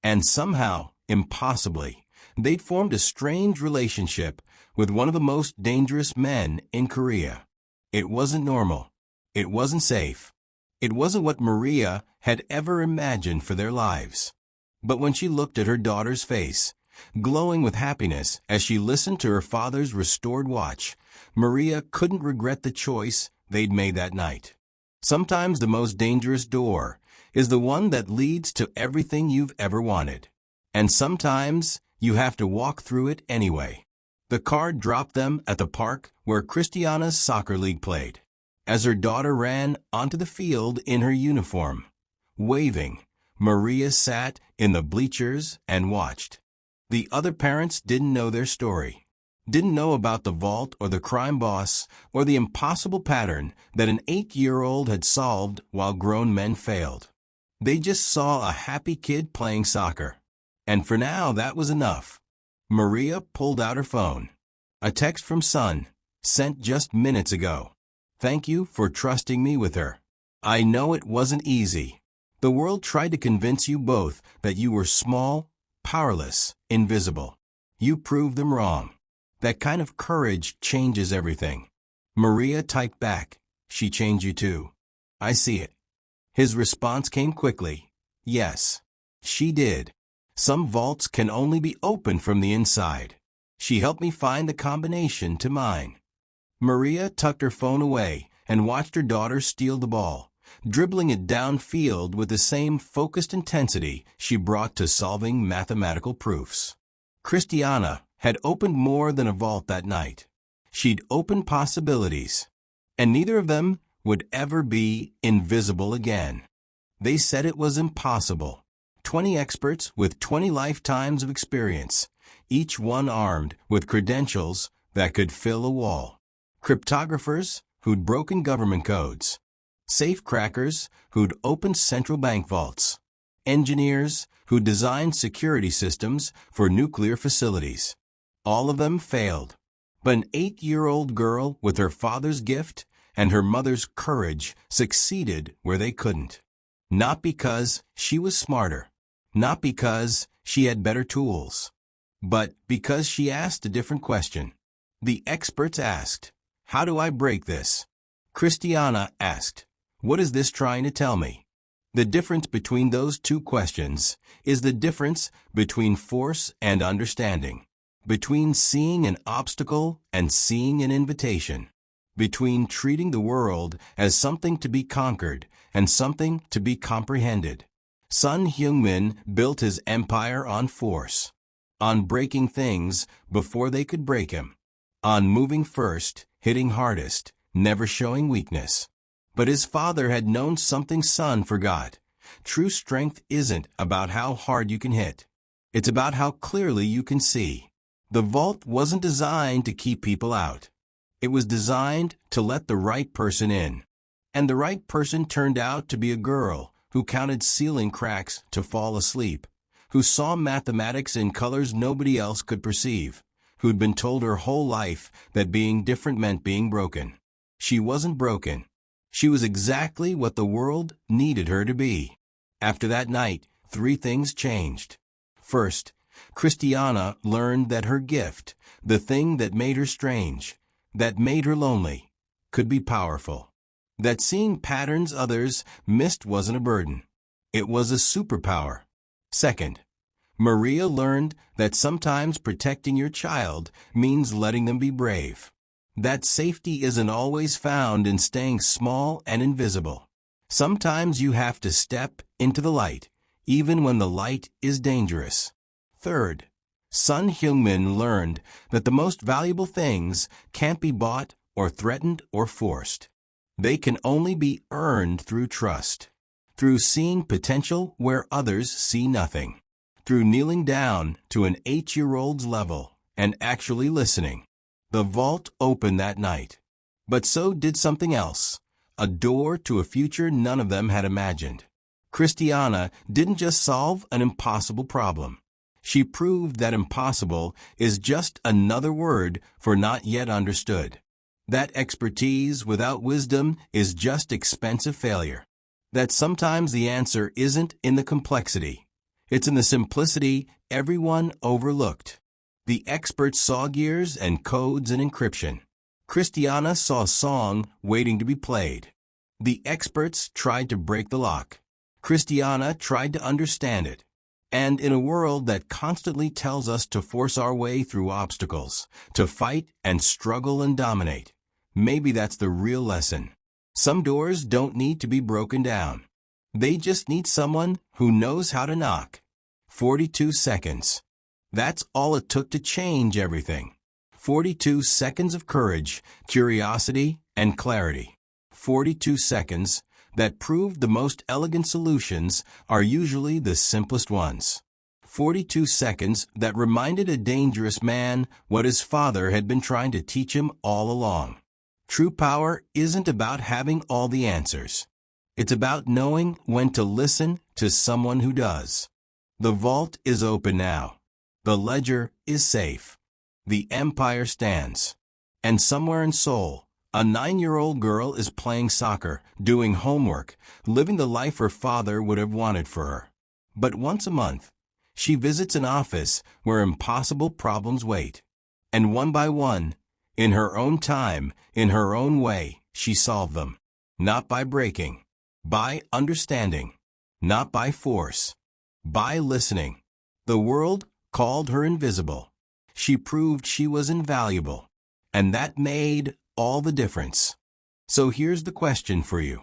Speaker 1: And somehow, impossibly, they'd formed a strange relationship with one of the most dangerous men in Korea. It wasn't normal. It wasn't safe. It wasn't what Maria had ever imagined for their lives. But when she looked at her daughter's face, glowing with happiness as she listened to her father's restored watch, Maria couldn't regret the choice they'd made that night. Sometimes the most dangerous door is the one that leads to everything you've ever wanted. And sometimes you have to walk through it anyway. The car dropped them at the park where Christiana's soccer league played. As her daughter ran onto the field in her uniform, waving, Maria sat in the bleachers and watched. The other parents didn't know their story, didn't know about the vault or the crime boss or the impossible pattern that an 8-year-old had solved while grown men failed. They just saw a happy kid playing soccer. And for now, that was enough. Maria pulled out her phone. A text from Son, sent just minutes ago. Thank you for trusting me with her. I know it wasn't easy. The world tried to convince you both that you were small, powerless, invisible. You proved them wrong. That kind of courage changes everything. Maria typed back, she changed you too. I see it. His response came quickly. Yes, she did. Some vaults can only be opened from the inside. She helped me find the combination to mine. Maria tucked her phone away and watched her daughter steal the ball, dribbling it downfield with the same focused intensity she brought to solving mathematical proofs. Christiana had opened more than a vault that night. She'd opened possibilities, and neither of them would ever be invisible again. They said it was impossible. 20 experts with 20 lifetimes of experience, each one armed with credentials that could fill a wall. Cryptographers who'd broken government codes. Safecrackers who'd opened central bank vaults. Engineers who designed security systems for nuclear facilities. All of them failed. But an 8-year-old girl with her father's gift and her mother's courage succeeded where they couldn't. Not because she was smarter, not because she had better tools, but because she asked a different question. The experts asked, "How do I break this?" Christiana asked, "What is this trying to tell me?" The difference between those two questions is the difference between force and understanding, between seeing an obstacle and seeing an invitation, between treating the world as something to be conquered and something to be comprehended. Sun Heung-min built his empire on force, on breaking things before they could break him, on moving first, hitting hardest, never showing weakness. But his father had known something Sun forgot. True strength isn't about how hard you can hit. It's about how clearly you can see. The vault wasn't designed to keep people out. It was designed to let the right person in. And the right person turned out to be a girl who counted ceiling cracks to fall asleep, who saw mathematics in colors nobody else could perceive, who'd been told her whole life that being different meant being broken. She wasn't broken. She was exactly what the world needed her to be. After that night, 3 things changed. First, Christiana learned that her gift, the thing that made her strange, that made her lonely, could be powerful. That seeing patterns others missed wasn't a burden. It was a superpower. Second, Maria learned that sometimes protecting your child means letting them be brave. That safety isn't always found in staying small and invisible. Sometimes you have to step into the light, even when the light is dangerous. Third, Sun Heung-min learned that the most valuable things can't be bought or threatened or forced. They can only be earned through trust, through seeing potential where others see nothing, through kneeling down to an 8-year-old's level and actually listening. The vault opened that night. But so did something else, a door to a future none of them had imagined. Christiana didn't just solve an impossible problem. She proved that impossible is just another word for not yet understood. That expertise without wisdom is just expensive failure. That sometimes the answer isn't in the complexity. It's in the simplicity everyone overlooked. The experts saw gears and codes and encryption. Christiana saw a song waiting to be played. The experts tried to break the lock. Christiana tried to understand it. And in a world that constantly tells us to force our way through obstacles, to fight and struggle and dominate, maybe that's the real lesson. Some doors don't need to be broken down. They just need someone who knows how to knock. 42 seconds. That's all it took to change everything. 42 seconds of courage, curiosity, and clarity. 42 seconds that proved the most elegant solutions are usually the simplest ones. 42 seconds that reminded a dangerous man what his father had been trying to teach him all along. True power isn't about having all the answers. It's about knowing when to listen to someone who does. The vault is open now. The ledger is safe. The empire stands. And somewhere in Seoul, a 9-year-old girl is playing soccer, doing homework, living the life her father would have wanted for her. But once a month, she visits an office where impossible problems wait. And one by one, in her own time, in her own way, she solved them. Not by breaking, by understanding. Not by force, by listening. The world called her invisible. She proved she was invaluable. And that made all the difference. So here's the question for you.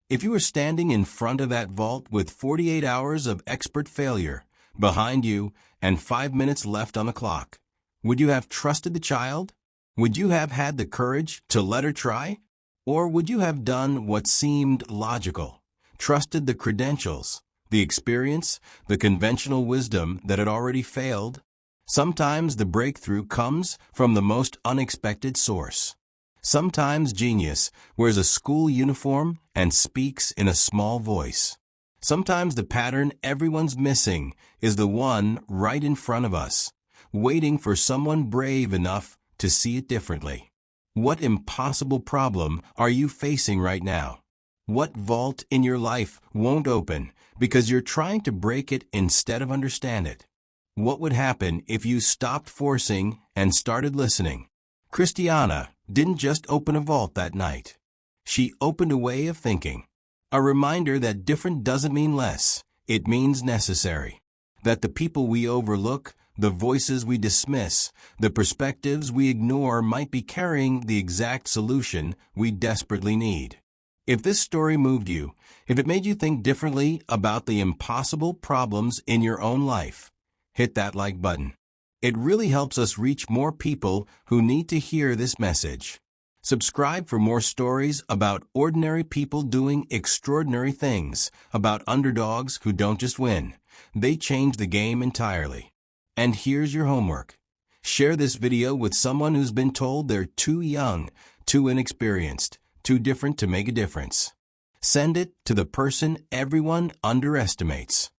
Speaker 1: If you were standing in front of that vault with 48 hours of expert failure behind you and 5 minutes left on the clock, would you have trusted the child? Would you have had the courage to let her try? Or would you have done what seemed logical, trusted the credentials, the experience, the conventional wisdom that had already failed? Sometimes the breakthrough comes from the most unexpected source. Sometimes genius wears a school uniform and speaks in a small voice. Sometimes the pattern everyone's missing is the one right in front of us, waiting for someone brave enough to see it differently. What impossible problem are you facing right now? What vault in your life won't open because you're trying to break it instead of understand it? What would happen if you stopped forcing and started listening? Christiana didn't just open a vault that night. She opened a way of thinking, a reminder that different doesn't mean less, it means necessary. That the people we overlook, the voices we dismiss, the perspectives we ignore might be carrying the exact solution we desperately need. If this story moved you, if it made you think differently about the impossible problems in your own life, hit that like button. It really helps us reach more people who need to hear this message. Subscribe for more stories about ordinary people doing extraordinary things, about underdogs who don't just win, they change the game entirely. And here's your homework. Share this video with someone who's been told they're too young, too inexperienced, too different to make a difference. Send it to the person everyone underestimates.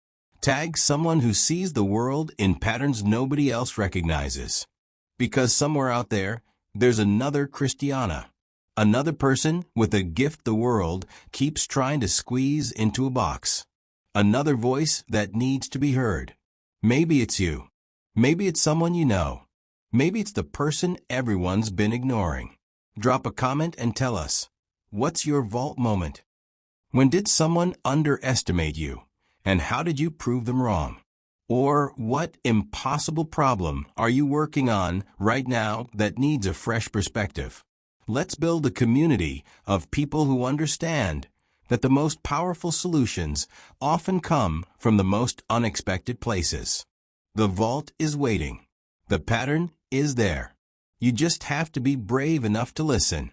Speaker 1: Tag someone who sees the world in patterns nobody else recognizes. Because somewhere out there, there's another Christiana. Another person with a gift the world keeps trying to squeeze into a box. Another voice that needs to be heard. Maybe it's you. Maybe it's someone you know. Maybe it's the person everyone's been ignoring. Drop a comment and tell us, what's your vault moment? When did someone underestimate you? And how did you prove them wrong? Or what impossible problem are you working on right now that needs a fresh perspective? Let's build a community of people who understand that the most powerful solutions often come from the most unexpected places. The vault is waiting. The pattern is there. You just have to be brave enough to listen.